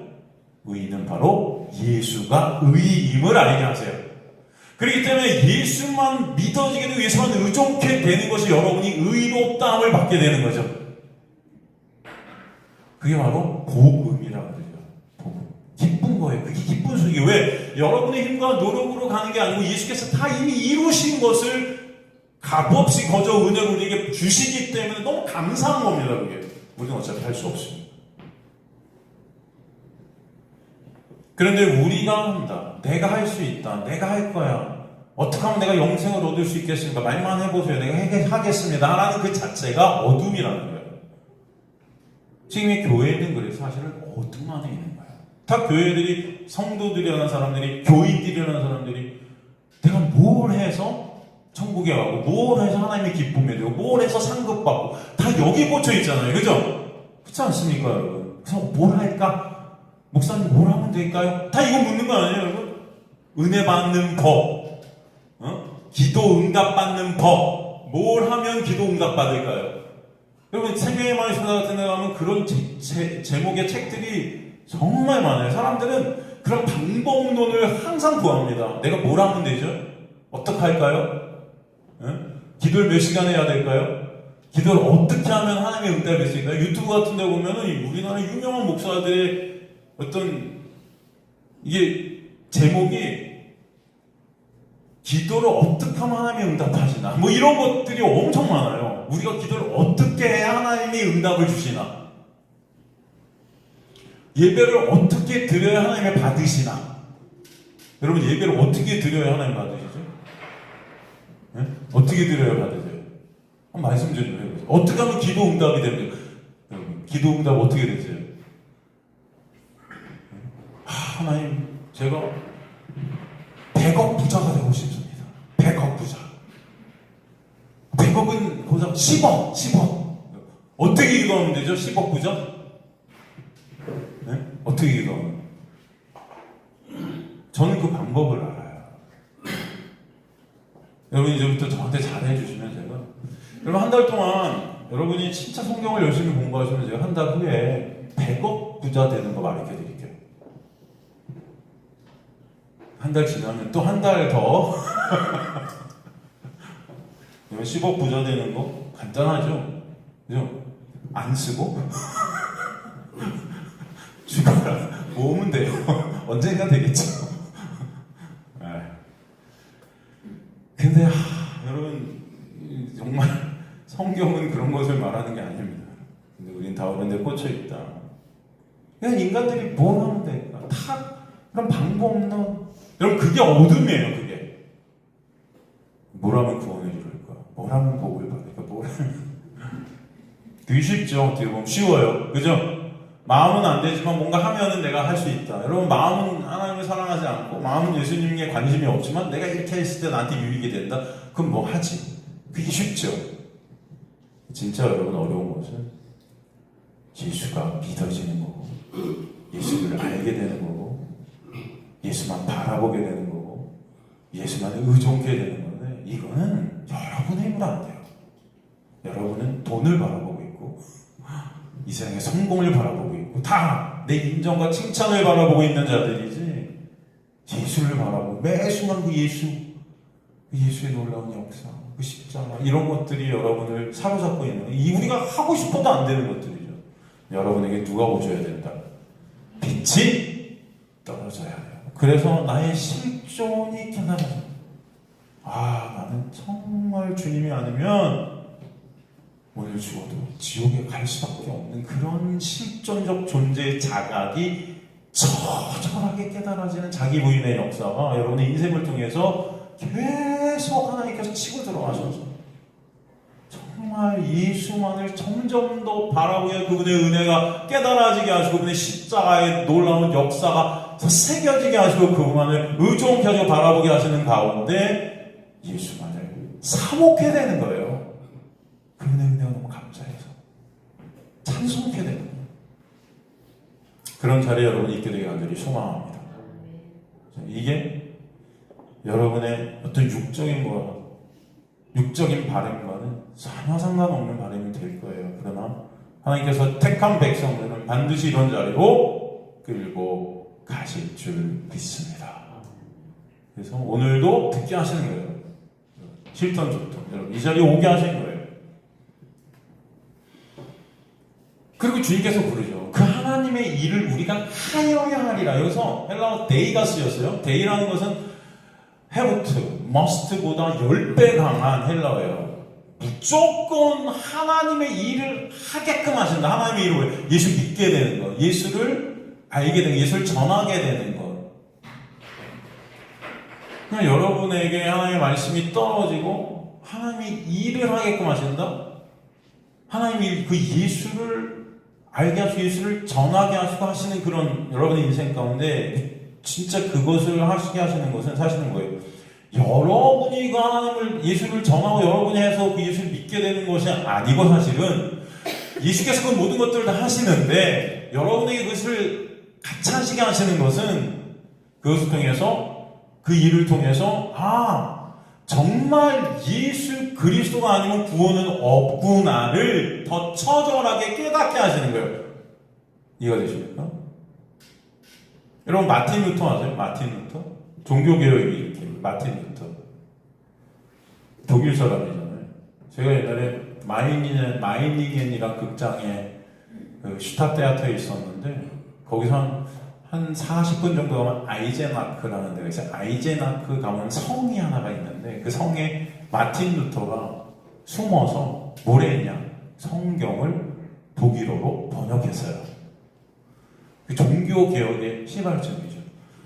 의의는 바로 예수가 의의임을 알게 하세요. 그렇기 때문에 예수만 믿어지게 되고 예수만 의존케 되는 것이 여러분이 의롭다함을 받게 되는 거죠. 그게 바로 복음이라고 그러죠. 복음. 기쁜 거예요. 그게 기쁜 소식이에요. 왜? 여러분의 힘과 노력으로 가는 게 아니고 예수께서 다 이미 이루신 것을 값없이 거저 은혜로 우리에게 주시기 때문에 너무 감사한 겁니다. 그게. 우리는 어차피 할 수 없습니다. 그런데 우리가 한다. 내가 할 수 있다. 내가 할 거야. 어떻게 하면 내가 영생을 얻을 수 있겠습니까? 말만 해보세요. 내가 하겠습니다. 라는 그 자체가 어둠이라는 거예요. 지금 이 교회는 그래서 사실은 어둠 안에 있는 거예요. 다 교회들이, 성도들이라는 사람들이, 교인들이라는 사람들이 내가 뭘 해서 천국에 가고, 뭘 해서 하나님의 기쁨이 되고, 뭘 해서 상급받고, 다 여기 꽂혀 있잖아요. 그죠? 그렇지 않습니까, 여러분? 그래서 뭘 할까? 목사님 뭘 하면 될까요? 다 이거 묻는 거 아니에요, 여러분? 은혜 받는 법, 기도 응답 받는 법, 뭘 하면 기도 응답 받을까요? 여러분, 생명의 말씀 같은 데 가면 그런 제목의 책들이 정말 많아요. 사람들은 그런 방법론을 항상 구합니다. 내가 뭘 하면 되죠? 어떻게 할까요? 기도를 몇 시간 해야 될까요? 기도를 어떻게 하면 하나님의 응답이 있을까요? 유튜브 같은 데 보면은 우리나라 유명한 목사들의 어떤 이게 제목이 기도를 어떻게 하면 하나님이 응답하시나 뭐 이런 것들이 엄청 많아요. 우리가 기도를 어떻게 해야 하나님이 응답을 주시나, 예배를 어떻게 드려야 하나님이 받으시나, 여러분 예배를 어떻게 드려야 하나님 받으시죠? 네? 어떻게 드려야 받으세요? 말씀 좀 해보세요. 어떻게 하면 기도 응답이 됩니까? 여러분, 기도 응답 어떻게 되세요? 하나님, 제가 100억 부자가 되고 싶습니다. 100억 부자. 100억은 보자 10억. 어떻게 기도하면 되죠? 10억 부자? 네? 어떻게 기도하면? 저는 그 방법을 알아요. 여러분이 이제부터 저한테 잘해주시면 제가, 여러분 한 달 동안 여러분이 진짜 성경을 열심히 공부하시면 제가 한 달 후에 100억 부자 되는 거 가르쳐 드릴게요. 한 달 지나면 또 한 달 더. 10억 부자 되는 거 간단하죠? 그죠? 안 쓰고 죽어라 모으면 돼요. 언젠가 되겠죠. 근데 여러분 정말 성경은 그런 것을 말하는 게 아닙니다. 근데 우린 다 그런 데 꽂혀 있다. 그냥 인간들이 뭘 하면 될까? 다 그런 방법 없는. 여러분 그게 어둠이에요. 그게 뭘 하면 구원을 이룰까? 뭘 하면 복을 받을까? 뭘 하면 되게 쉽죠. 어떻게 보면 쉬워요. 그죠? 마음은 안 되지만 뭔가 하면은 내가 할 수 있다. 여러분 마음은 하나님을 사랑하지 않고 마음은 예수님에 관심이 없지만 내가 이렇게 했을 때 나한테 유익이 된다. 그럼 뭐 하지? 그게 쉽죠. 진짜 여러분 어려운 것은 예수가 믿어지는 거고 예수를 알게 되는 거고 예수만 바라보게 되는 거고 예수만 의존케 되는 건데 이거는 여러분의 힘으로 안 돼요. 여러분은 돈을 바라보고 있고 이 세상의 성공을 바라보고 있고 다 내 인정과 칭찬을 바라보고 있는 자들이지 예수를 바라보고 매 순간 그 예수의 놀라운 역사, 그 십자가 이런 것들이 여러분을 사로잡고 있는 이 우리가 하고 싶어도 안 되는 것들이죠. 여러분에게 누가 오셔야 된다? 빛이 떨어져야 돼요. 그래서 나의 실존이 깨달아져요. 나는 정말 주님이 아니면 오늘 죽어도 지옥에 갈 수밖에 없는 그런 실존적 존재의 자각이 처절하게 깨달아지는 자기 부인의 역사가 여러분의 인생을 통해서 계속 하나님께서 치고 들어가셔서 정말 예수만을 점점 더 바라보여 그분의 은혜가 깨달아지게 하시고 그분의 십자가의 놀라운 역사가 더 새겨지게 하시고 그분만을 의존케 하시고 바라보게 하시는 가운데 예수만을 사모케 되는 거예요. 그분의 은혜가 너무 감사해서 찬송케 되는 거예요. 그런 자리에 여러분이 있게 되길 간절히 소망합니다. 이게 여러분의 어떤 육적인 바람과는 전혀 상관없는 바람이 될 거예요. 그러나 하나님께서 택한 백성들은 반드시 이런 자리로 끌고 가실 줄 믿습니다. 그래서 오늘도 듣게 하시는 거예요. 싫던 좋던 여러분 이 자리에 오게 하시는 거예요. 그리고 주님께서 부르죠. 그 하나님의 일을 우리가 하여야 하리라. 여기서 헬라어 데이가 쓰였어요. 데이라는 것은 헤부트, 머스트보다 10배 강한 헬라어예요. 무조건 하나님의 일을 하게끔 하신다. 하나님의 일을 예수 믿게 되는 것, 예수를 알게 되는 것, 예수를 전하게 되는 것. 그냥 여러분에게 하나님의 말씀이 떨어지고 하나님이 일을 하게끔 하신다. 하나님이 그 예수를 알게 하시고 예수를 전하게 하시고 하시는 그런 여러분의 인생 가운데 진짜 그것을 하시게 하시는 것은 사실은 거예요. 여러분이 그 하나님을 예수를 전하고 여러분이 해서 그 예수를 믿게 되는 것이 아니고 사실은 예수께서 그 모든 것들을 다 하시는데 여러분에게 그것을 같이 하시게 하시는 것은 그것을 통해서 그 일을 통해서 정말 예수 그리스도가 아니면 구원은 없구나를 더 처절하게 깨닫게 하시는 거예요. 이해가 되십니까? 여러분 마틴 루터 아세요? 마틴 루터? 종교개혁이 이렇게 마틴 루터 독일 사람이잖아요. 제가 옛날에 마이니겐이라는 극장에 그 슈타테아터에 있었는데 거기서 한 40분 정도 가면 아이제나크라는 데가 있어요. 아이제나크 가면 성이 하나가 있는데 그 성에 마틴 루터가 숨어서 뭘 했냐? 성경을 독일어로 번역했어요. 그 종교개혁의 시발점이죠.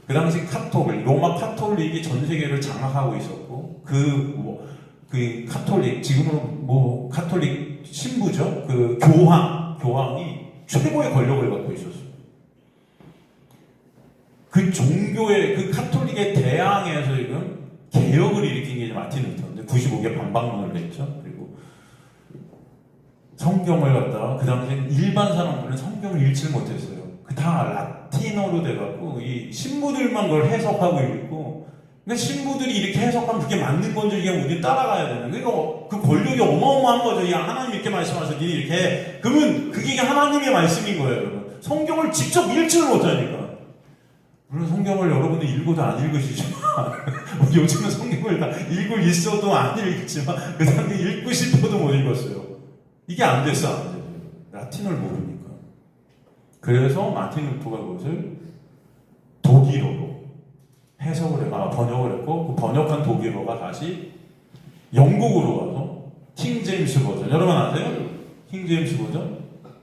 그 당시 카톨릭, 로마 카톨릭이 전 세계를 장악하고 있었고, 그 카톨릭, 지금은 뭐 카톨릭 신부죠? 그 교황이 최고의 권력을 갖고 있었어요. 그 종교의, 그 카톨릭의 대항에서 지금 개혁을 일으킨 게 마틴 루터인데 95개 반박문을 냈죠. 그리고 성경을 갖다가 그 당시엔 일반 사람들은 성경을 읽지 못했어요. 그 다 라틴어로 돼갖고 이 신부들만 그걸 해석하고 읽고, 그러니까 신부들이 이렇게 해석하면 그게 맞는 건지 그냥 우리 따라가야 되는. 그러니까 그 권력이 어마어마한 거죠. 야, 하나님 이렇게 말씀하셔서 니네 이렇게 해. 그러면 그게 하나님의 말씀인 거예요, 여러분. 성경을 직접 읽지를 못하니까. 물론 성경을 여러분들 읽어도 안 읽으시지만 요즘은 성경을 다 읽고 있어도 안 읽지만 그 당시 읽고 싶어도 못 읽었어요. 이게 안 됐어, 안 돼요. 라틴어를 모르니까. 그래서 마틴 루터가 그것을 독일어로 해석을 해가 번역을 했고, 그 번역한 독일어가 다시 영국으로 가서 킹 제임스 버전, 여러분 아세요? 킹 제임스 버전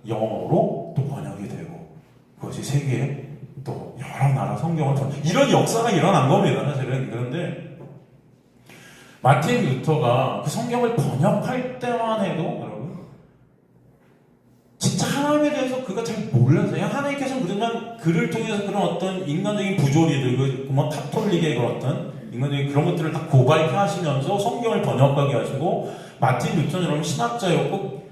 영어로 또 번역이 되고, 그것이 세계에 또 여러 나라 성경을 이런 역사가 일어난 겁니다, 사실은. 그런데 마틴 루터가 그 성경을 번역할 때만 해도 여러분 진짜 하나님에 대해서 그가 잘 몰랐어요. 하나님께서 그러면 그를 통해서 그런 어떤 인간적인 부조리들, 그 카톨릭의 그런 어떤 인간적인 그런 것들을 다 고발케 하시면서 성경을 번역하게 하시고, 마틴 루터는 여러분 신학자였고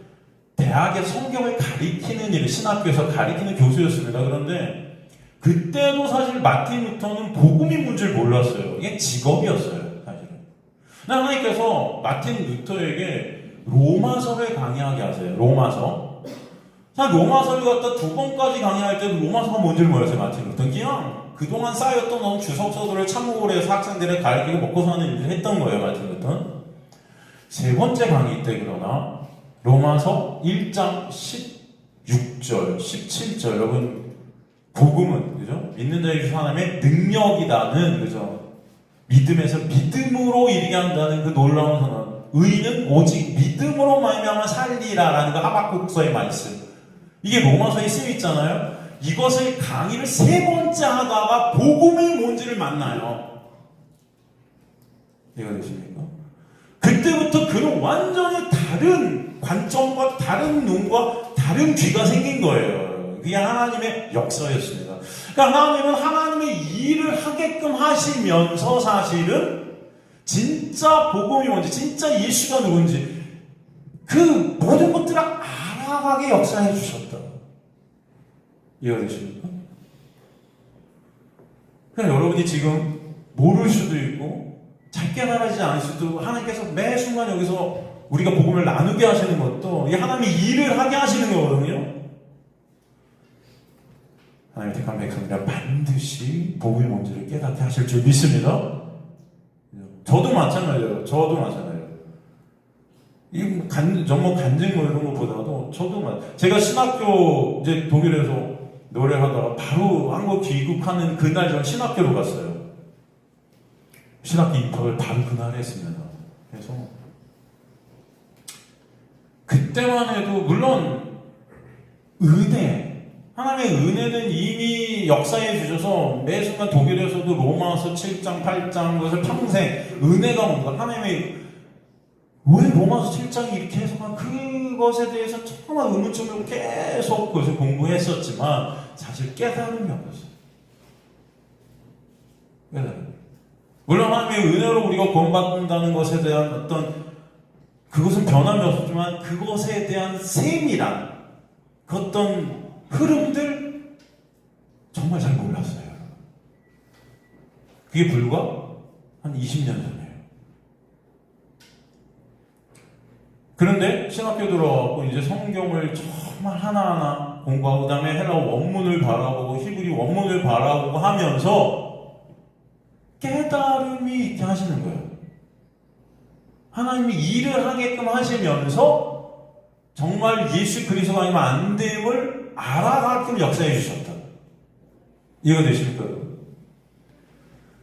대학에서 성경을 가리키는 일, 신학교에서 가리키는 교수였습니다. 그런데 그때도 사실 마틴 루터는 복음인 문제를 몰랐어요. 이게 직업이었어요, 사실은. 근데 하나님께서 마틴 루터에게 로마서를 강의하게 하세요. 로마서. 로마서를 갖다 2번까지 강의할 때도 로마서가 뭔지를 몰랐어요, 마틴 루터는. 그냥 그동안 쌓였던 주석서들을 참고를 해서 학생들을 가르치고 먹고 사는 일을 했던 거예요, 마틴 루터는. 3번째 강의 때 그러나 로마서 1장 16절, 17절, 여러분 복음은, 그죠? 믿는 자에게 주신 하나님의 능력이다는, 그죠? 믿음에서 믿음으로 이르게 한다는 그 놀라운 선언. 의인은 오직 믿음으로 말미암아 살리라라는 그 하박국서의 말씀. 이게 로마서에 쓰여 있잖아요. 이것을 강의를 3번째 하다가 복음이 뭔지를 만나요. 이해가 되십니까? 그때부터 그는 완전히 다른 관점과 다른 눈과 다른 귀가 생긴 거예요. 그게 하나님의 역사였습니다. 그러니까 하나님은 하나님의 일을 하게끔 하시면서 사실은 진짜 복음이 뭔지, 진짜 예수가 누군지 그 모든 것들을 알아가게 역사해 주셨다. 이해가 되십니까? 그냥 여러분이 지금 모를 수도 있고 잘 깨달아지지 않을 수도, 하나님께서 매 순간 여기서 우리가 복음을 나누게 하시는 것도 이 하나님이 일을 하게 하시는 거거든요. 하나님의 택한 백성이라 반드시 복음이 뭔지를 깨닫게 하실 줄 믿습니다. 저도 마찬가지예요. 이 정말 간증 뭐 이런 것보다도 제가 신학교 이제 독일에서 노래하다가 바로 한국 귀국하는 그날 전 신학교로 갔어요. 신학교 입학을 바로 그날 했습니다. 그래서 그때만 해도 물론 하나님의 은혜는 이미 역사해 주셔서 매 순간 독일에서도 로마서 7장, 8장 그것을 평생 은혜가 뭔가 하나님의 왜 로마서 7장이 이렇게 해석한 그것에 대해서 정말 의문점으로 계속 그것을 공부했었지만 사실 깨달음이 없었어요. 물론 하나님의 은혜로 우리가 구원받는다는 것에 대한 어떤 그것은 변함이 없었지만 그것에 대한 셈이란 그 어떤 흐름들 정말 잘 몰랐어요. 그게 불과 한 20년 전이에요. 그런데 신학교 들어가고 이제 성경을 정말 하나하나 공부하고 그다음에 헬라어 원문을 바라보고 히브리 원문을 바라보고 하면서 깨달음이 있게 하시는 거예요. 하나님이 일을 하게끔 하시면서 정말 예수 그리스도가 아니면 안 됨을 알아가게끔 역사해 주셨다. 이해가 되십니까?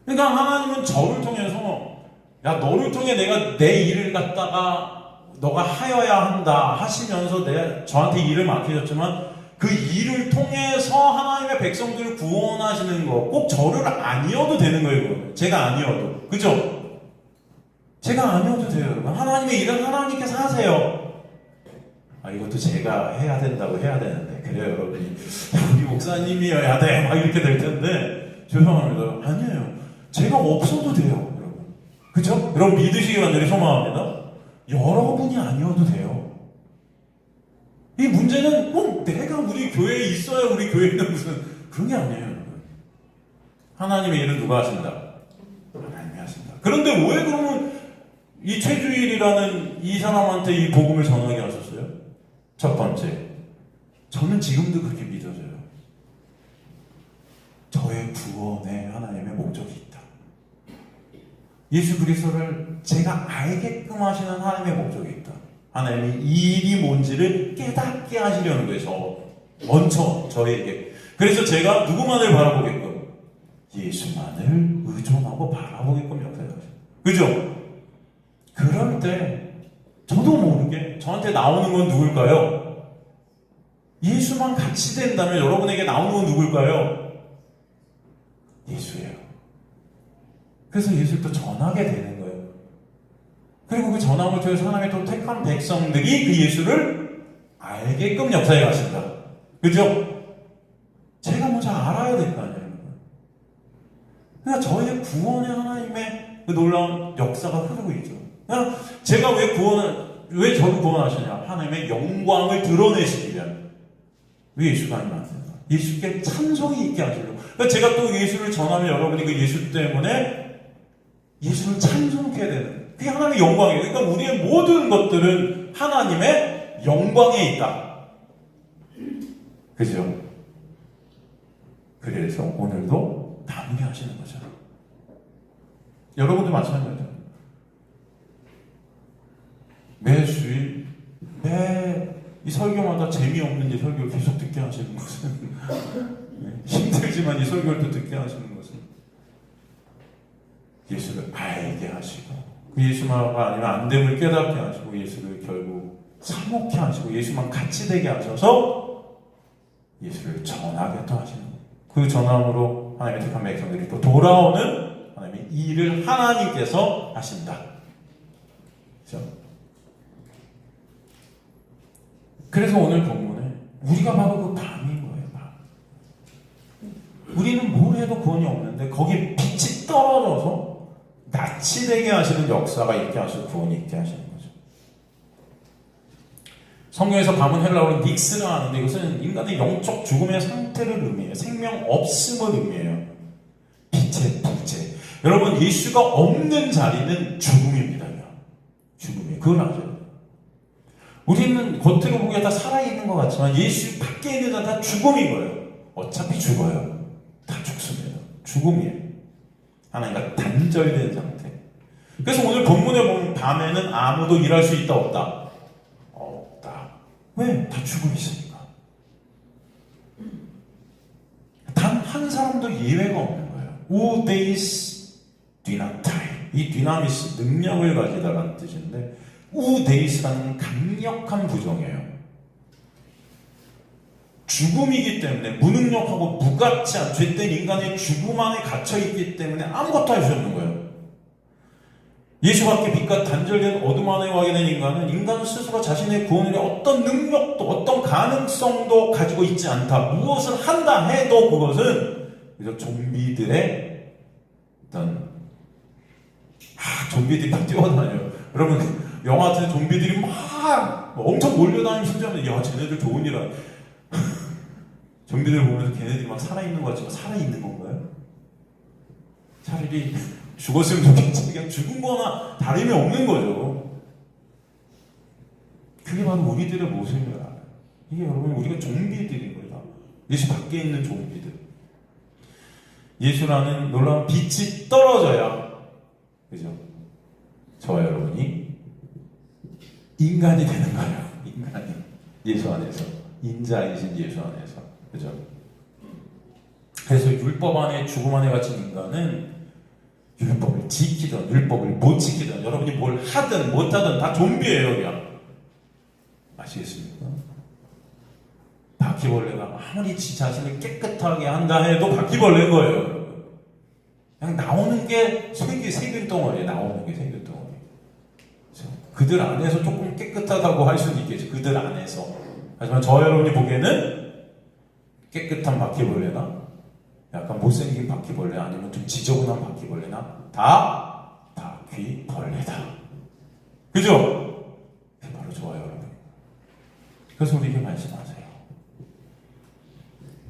그러니까 하나님은 저를 통해서 너를 통해 내가 내 일을 갖다가 너가 하여야 한다 하시면서 저한테 일을 맡기셨지만 그 일을 통해서 하나님의 하나님의 백성들을 구원하시는 거 꼭 저를 아니어도 되는 거예요. 제가 아니어도. 그죠? 제가 아니어도 돼요, 여러분. 하나님의 일은 하나님께서 하세요. 이것도 제가 해야 된다고 해야 되는데 그래요, 여러분이. 우리 목사님이어야 돼. 막 이렇게 될 텐데 죄송합니다. 아니에요. 제가 없어도 돼요, 여러분. 그죠? 여러분 믿으시기 간절히 소망합니다. 여러분이 아니어도 돼요. 이 문제는 꼭 내가 우리 교회에 있어야 우리 교회는 무슨 그런 게 아니에요, 여러분. 하나님의 일은 누가 하신다? 하나님이 하신다. 그런데 왜 그러면 이 최주일이라는 이 사람한테 이 복음을 전하게 하셨어요? 첫 번째, 저는 지금도 그렇게 믿어져요. 저의 구원에 하나님의 목적이 있다. 예수 그리스도를 제가 알게끔 하시는 하나님의 목적이 있다. 하나님이 이 일이 뭔지를 깨닫게 하시려는 거예요. 먼저 저에게. 그래서 제가 누구만을 바라보게끔? 예수만을 의존하고 바라보게끔 역사하셨어요. 그죠? 그럴 때 저도 모르게 저한테 나오는 건 누굴까요? 예수만 같이 된다면 여러분에게 나오는 건 누굴까요? 예수예요. 그래서 예수를 또 전하게 되는 거예요. 그리고 그 전함을 통해서 하나님의 또 택한 백성들이 그 예수를 알게끔 역사해 가신다. 그죠? 제가 먼저 알아야 될 거 아니에요. 그러니까 저의 구원의 하나님의 그 놀라운 역사가 흐르고 있죠. 그러니까 제가 왜 저를 구원하시냐? 하나님의 영광을 드러내시기 위한. 왜 예수가 아니면 안 된다? 예수께 찬송이 있게 하시려고. 그러니까 제가 또 예수를 전하면 여러분이 그 예수 때문에 예수를 찬송케 되는. 그게 하나님의 영광이에요. 그러니까 우리의 모든 것들은 하나님의 영광에 있다. 그죠? 그래서 오늘도 나누게 하시는 거죠. 여러분도 마찬가지죠. 매 주일, 이 설교마다 재미없는 이 설교를 계속 듣게 하시는 것은 힘들지만 이 설교를 또 듣게 하시는 것은 예수를 알게 하시고 그 예수마가 아니면 안 됨을 깨닫게 하시고 예수를 결국 사먹게 하시고 예수만 같이 되게 하셔서 예수를 전하게 또 하시는 거예요. 그 전함으로 하나님의 택한 백성들이 또 돌아오는 하나님의 일을 하나님께서 하신다. 그렇죠? 그래서 오늘 본문에 우리가 바로 그 밤인 거예요. 밤. 우리는 뭘 해도 구원이 없는데 거기에 빛이 떨어져서 낯이 되게 하시는 역사가 있게 하시고 구원이 있게 하시는 거죠. 성경에서 밤은 헬라어로 닉스라 하는데 이것은 인간의 영적 죽음의 상태를 의미해요. 생명 없음을 의미해요. 빛의 부재. 여러분 예수가 없는 자리는 죽음입니다. 죽음이에요. 그걸 아셔요. 우리는 겉으로 보기에 다 살아있는 것 같지만 예수 밖에 있는 자는 다 죽음인 거예요. 어차피 죽어요. 다 죽습니다. 죽음이에요. 하나님과 단절된 상태. 그래서 오늘 본문에 보면 밤에는 아무도 일할 수 있다 없다? 없다. 왜? 다 죽어 있으니까. 단 한 사람도 예외가 없는 거예요. 우데이스 디나타이. 이 디나미스 능력을 가지다라는 뜻인데 우데이스라는 강력한 부정이에요. 죽음이기 때문에 무능력하고 무가치한 죄된 인간의 죽음 안에 갇혀있기 때문에 아무것도 할 수 없는 거예요. 예수밖에 빛과 단절된 어둠 안에 와게 된 인간 스스로 자신의 구원에 어떤 능력도 어떤 가능성도 가지고 있지 않다. 무엇을 한다 해도 그것은 그래서 좀비들의 어떤 좀비들이 막 뛰어다녀요. 여러분 영화 같은 좀비들이 막 엄청 몰려다니는 심지어는 야 쟤네들 좋은 일 하네. 좀비들 보면서 걔네들이 막 살아있는 것 같지만 살아있는 건가요? 차라리 죽었으면 좋겠지. 그냥 죽은 거나 다름이 없는 거죠. 그게 바로 우리들의 모습이에요. 이게 여러분 우리가 좀비들인 거예요. 예수 밖에 있는 좀비들. 예수라는 놀라운 빛이 떨어져야 그죠? 저와 여러분이 인간이 되는 거예요. 인간이 예수 안에서 인자이신 예수 안에서 그죠? 그래서 율법 안에 죽음 안에 갇힌 인간은 율법을 지키든 율법을 못 지키든 여러분이 뭘 하든 못하든 다 좀비예요. 그냥 아시겠습니까? 바퀴벌레가 아무리 지 자신을 깨끗하게 못하게 한다 해도 바퀴벌레인 거예요. 그냥 나오는 게 세균 덩어리에 나오는 게 세균 덩어리. 그들 안에서 조금 깨끗하다고 할 수는 있겠죠. 그들 안에서. 하지만 저 여러분이 보기에는 깨끗한 바퀴벌레나 약간 못생긴 바퀴벌레 아니면 좀 지저분한 바퀴벌레나 다 바퀴벌레다. 그죠? 그게 바로 좋아요, 여러분. 그래서 우리에게 말씀하세요.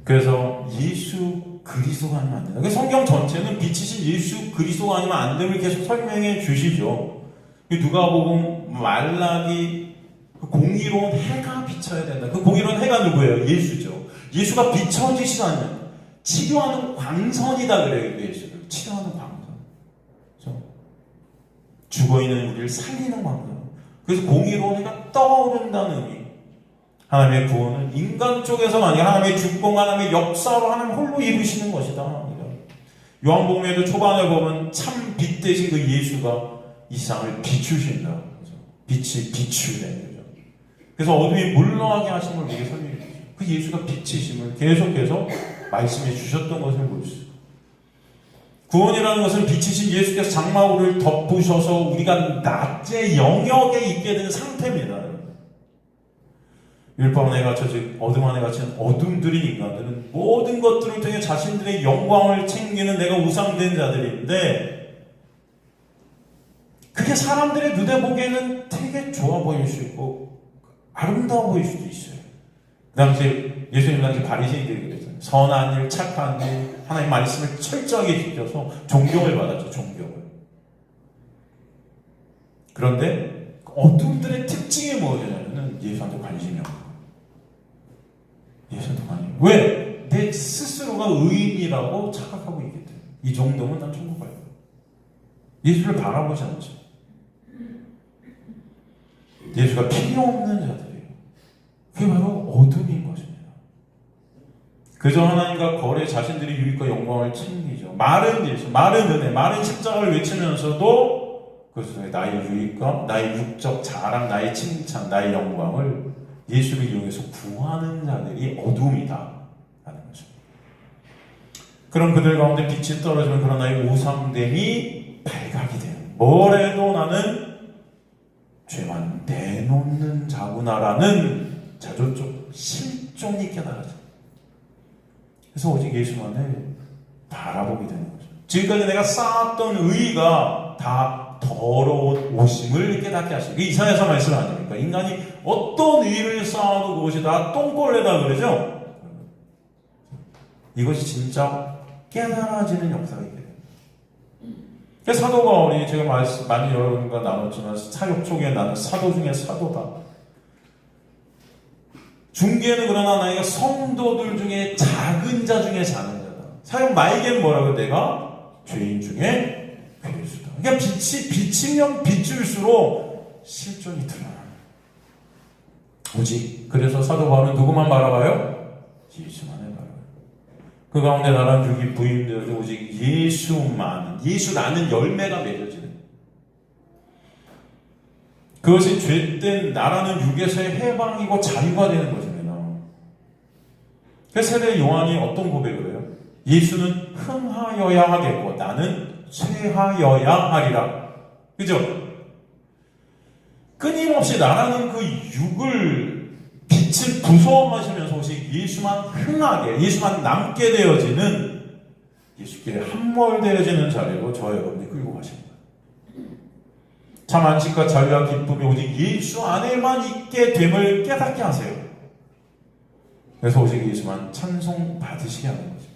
그래서 예수 그리스도가 아니면 안 된다. 그래서 성경 전체는 빛이신 예수 그리스도가 아니면 안 됨을 계속 설명해 주시죠. 누가복음, 말라기, 그 공의로운 해가 비쳐야 된다. 그 공의로운 해가 누구예요? 예수죠. 예수가 비춰지시지 않으면 치료하는 광선이다 그래요. 예수를 치료하는 광선. 그렇죠? 죽어있는 우리를 살리는 광선. 그래서 공의로운 해가 떠오른다는 의미. 하나님의 구원은 인간 쪽에서가 아니라 하나님의 주권, 하나님의 역사로 하나님 홀로 이루시는 것이다. 요한복음에도 초반에 보면 참 빛 대신 그 예수가 이 세상을 비추신다. 그렇죠? 빛이 비추된 거죠. 그래서 어둠이 물러가게 하신 걸 우리에게 설명해 주죠. 그 예수가 빛이심을 계속해서 말씀해 주셨던 것을 볼 수 있어요. 구원이라는 것은 빛이신 예수께서 장막을 덮으셔서 우리가 낮의 영역에 있게 된 상태입니다. 율법 안에 갇혀 즉 어둠 안에 갇힌 어둠들인 인간들은 모든 것들을 통해 자신들의 영광을 챙기는 내가 우상된 자들인데 그게 사람들의 눈에 보기에는 되게 좋아 보일 수 있고 아름다워 보일 수도 있어요. 그 당시에 예수님 당시 바리새인들이 그랬잖아요. 선한 일, 착한 일, 하나님 말씀을 철저하게 지켜서 존경을 받았죠. 존경을. 그런데 어둠들의 특징이 무엇이냐면 예수한테 관심이 없어요. 예수한테 관심이 없어요. 왜? 내 스스로가 의인이라고 착각하고 있기 때문에. 이 정도면 난 천국 가요. 예수를 바라보지 않죠. 예수가 필요 없는 자들이에요. 그게 바로 어둠인 것입니다. 그저 하나님과 거래 자신들의 유익과 영광을 챙기죠. 마른 예수, 마른 은혜, 마른 십자가를 외치면서도 그것을 나의 유익과 나의 육적 자랑, 나의 칭찬, 나의 영광을 예수를 이용해서 구하는 자들이 어둠이다 라는 것입니다. 그럼 그들 가운데 빛이 떨어지면 그런 나의 우상됨이 발각이 돼요. 뭘 해도 나는 죄만 내놓는 자구나라는 자존적 실존이 깨달아져. 그래서 오직 예수만을 바라보게 되는 거죠. 지금까지 내가 쌓았던 의의가 다 더러운 오심을 깨닫게 하시고 이사야서 말씀 아닙니까? 인간이 어떤 의의를 쌓아도 그것이 다 똥벌레다 그러죠? 이것이 진짜 깨달아지는 역사가 있게 돼요. 사도 바울이 제가 많이 여러분과 나눴지만 사역 초기에 나는 사도 중에 사도다. 중기에는 그러나 나이가 성도들 중에 작은 자 중에 작은 자다. 사역 말기에는 뭐라고 내가 죄인 중에 괴수다. 그러니까 빛이 비치면 비출수록 실존이 드러나요. 오직 그래서 사도 바울은 누구만 바라봐요? 예수만을 바라봐요. 그 가운데 나란 육이 부인되어져 오직 예수만, 예수라는 열매가 맺어지는 그것이 죄된 나라는 육에서의 해방이고 자유가 되는 것입니다. 그래서 세례 요한이 어떤 고백을 해요? 예수는 흥하여야 하겠고 나는 쇠하여야 하리라. 그죠? 끊임없이 나라는 그 육을 빛을 부숴마시면서 오직 예수만 흥하게, 예수만 남게 되어지는 예수께 함몰되어지는 자리로 저 여러분이 끌고 가십니다. 참 안식과 자유와 기쁨이 오직 예수 안에만 있게 됨을 깨닫게 하세요. 그래서 오직 예수만 찬송 받으시게 하는 거죠.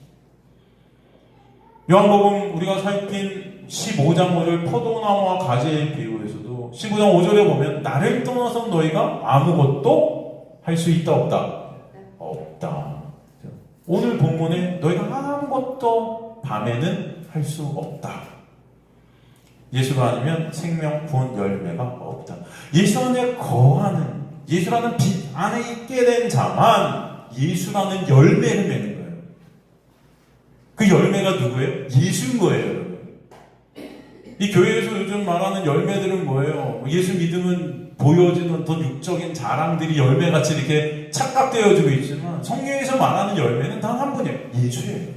요한복음 우리가 살핀 15장 5절 포도나무와 가지의 비유에서도 15장 5절에 보면 나를 떠나서 너희가 아무것도 할 수 있다 없다? 없다. 오늘 본문에 너희가 아무것도 밤에는 할 수 없다. 예수가 아니면 생명 구원 열매가 없다. 예수 안에 거하는 예수라는 빛 안에 있게 된 자만 예수라는 열매를 맺는 거예요. 그 열매가 누구예요? 예수인 거예요, 여러분. 이 교회에서 요즘 말하는 열매들은 뭐예요? 예수 믿으면 보여지는 어떤 육적인 자랑들이 열매같이 이렇게 착각되어지고 있지만 성경에서 말하는 열매는 단 한 분이에요. 예수예요.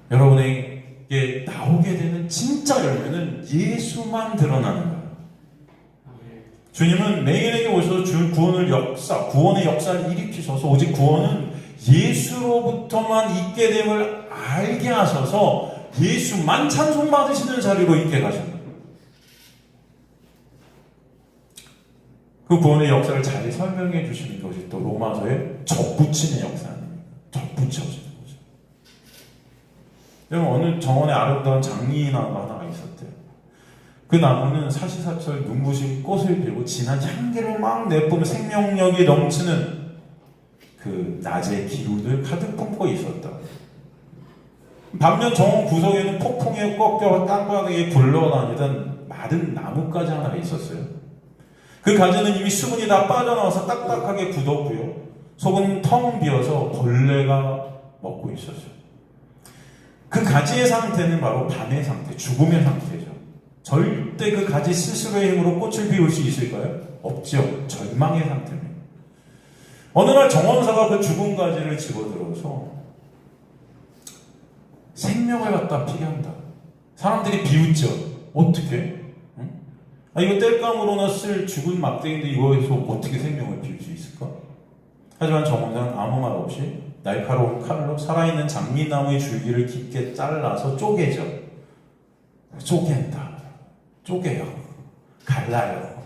여러분에게 나오게 되는 진짜 열매는 예수만 드러나는 거예요. 주님은 매일에게 오셔서 구원의 역사를 일으키셔서 오직 구원은 예수로부터만 있게 됨을 알게 하셔서 예수만 찬송받으시는 자리로 있게 가셨다. 그 구원의 역사를 잘 설명해 주시는 것이 또 로마서의 접붙이는 역사 아닙니까? 접붙여지는 거죠. 여러분, 어느 정원에 아름다운 장미나무가 하나가 있었대요. 그 나무는 사시사철 눈부신 꽃을 피우고 진한 향기를 막 내뿜는 생명력이 넘치는 그 낮의 기운을 가득 품고 있었다. 반면 정원 구석에는 폭풍에 꺾여 땅바닥에 굴러다니던 마른 나뭇가지 하나가 있었어요. 그 가지는 이미 수분이 다 빠져나와서 딱딱하게 굳었고요. 속은 텅 비어서 벌레가 먹고 있었어요. 그 가지의 상태는 바로 밤의 상태, 죽음의 상태죠. 절대 그 가지 스스로의 힘으로 꽃을 피울 수 있을까요? 없죠. 절망의 상태입니다. 어느 날 정원사가 그 죽은 가지를 집어들어서 생명을 갖다 피게 한다. 사람들이 비웃죠. 어떻게? 이거 땔감으로나 쓸 죽은 막대기인데 이거에서 어떻게 생명을 피울 수 있을까? 하지만 정원사는 아무 말 없이 날카로운 칼로 살아있는 장미나무의 줄기를 깊게 잘라서 쪼개죠. 쪼갠다. 쪼개요. 갈라요.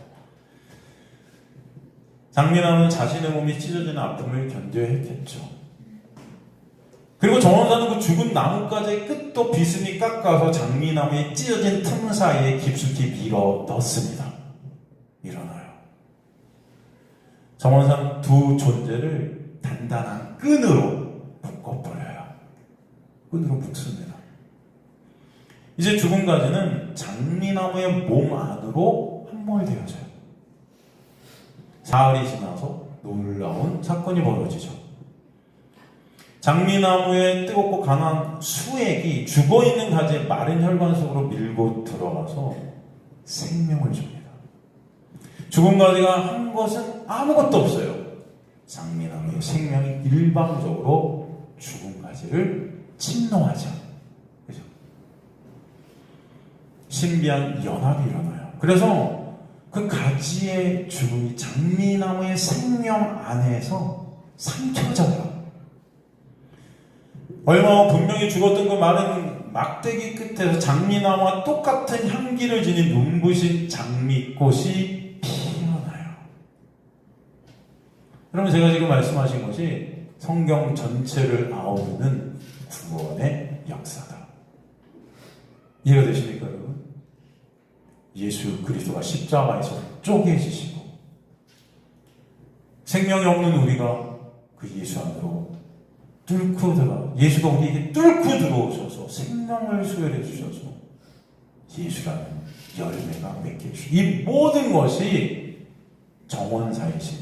장미나무는 자신의 몸이 찢어지는 아픔을 견뎌야 했겠죠. 그리고 정원사는 그 죽은 나뭇가지의 끝도 비스듬히 깎아서 장미나무의 찢어진 틈 사이에 깊숙이 밀어 넣습니다. 일어나요. 정원사는 두 존재를 단단한 끈으로 묶어버려요. 끈으로 묶습니다. 이제 죽은 가지는 장미나무의 몸 안으로 함몰되어져요. 사흘이 지나서 놀라운 사건이 벌어지죠. 장미나무의 뜨겁고 강한 수액이 죽어있는 가지의 마른 혈관 속으로 밀고 들어가서 생명을 줍니다. 죽은 가지가 한 것은 아무것도 없어요. 장미나무의 생명이 일방적으로 죽은 가지를 침노하죠. 그죠? 신비한 연합이 일어나요. 그래서 그 가지의 죽음이 장미나무의 생명 안에서 삼켜져요. 얼마 후 분명히 죽었던 그 마른 막대기 끝에서 장미나무와 똑같은 향기를 지닌 눈부신 장미꽃이 피어나요. 여러분, 제가 지금 말씀하신 것이 성경 전체를 아우르는 구원의 역사다. 이해가 되십니까, 여러분? 예수 그리스도가 십자가에서 쪼개지시고 생명이 없는 우리가 그 예수 안으로 뚫고 들어가, 예수가 우리에게 뚫고 들어오셔서 생명을 수혈해 주셔서 예수라는 열매가 맺게 해주시고, 이 모든 것이 정원사이신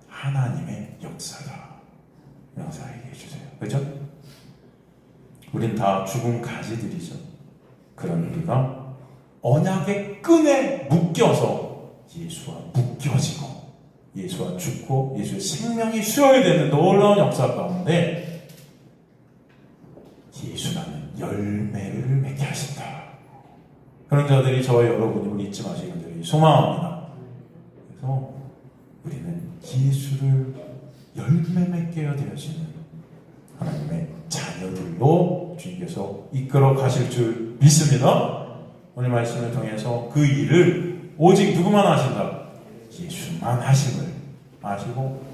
하나님의 역사다. 역사하게 해주세요. 그렇죠? 우린 다 죽은 가지들이죠. 그런 우리가 언약의 끈에 묶여서 예수와 묶여지고 예수와 죽고 예수의 생명이 수혈되는 놀라운 역사 가운데 예수라는 열매를 맺게 하신다. 그런 자들이 저와 여러분임을 잊지 마시기를 소망합니다. 그래서 우리는 예수를 열매 맺게 되어지는 하나님의 자녀들로 주님께서 이끌어 가실 줄 믿습니다. 오늘 말씀을 통해서 그 일을 오직 누구만 하신다? 예수만 하심을 아시고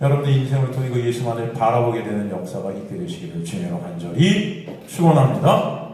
여러분의 인생을 통해 그 예수만을 바라보게 되는 역사가 있게 되시기를 주님으로 간절히 축원합니다.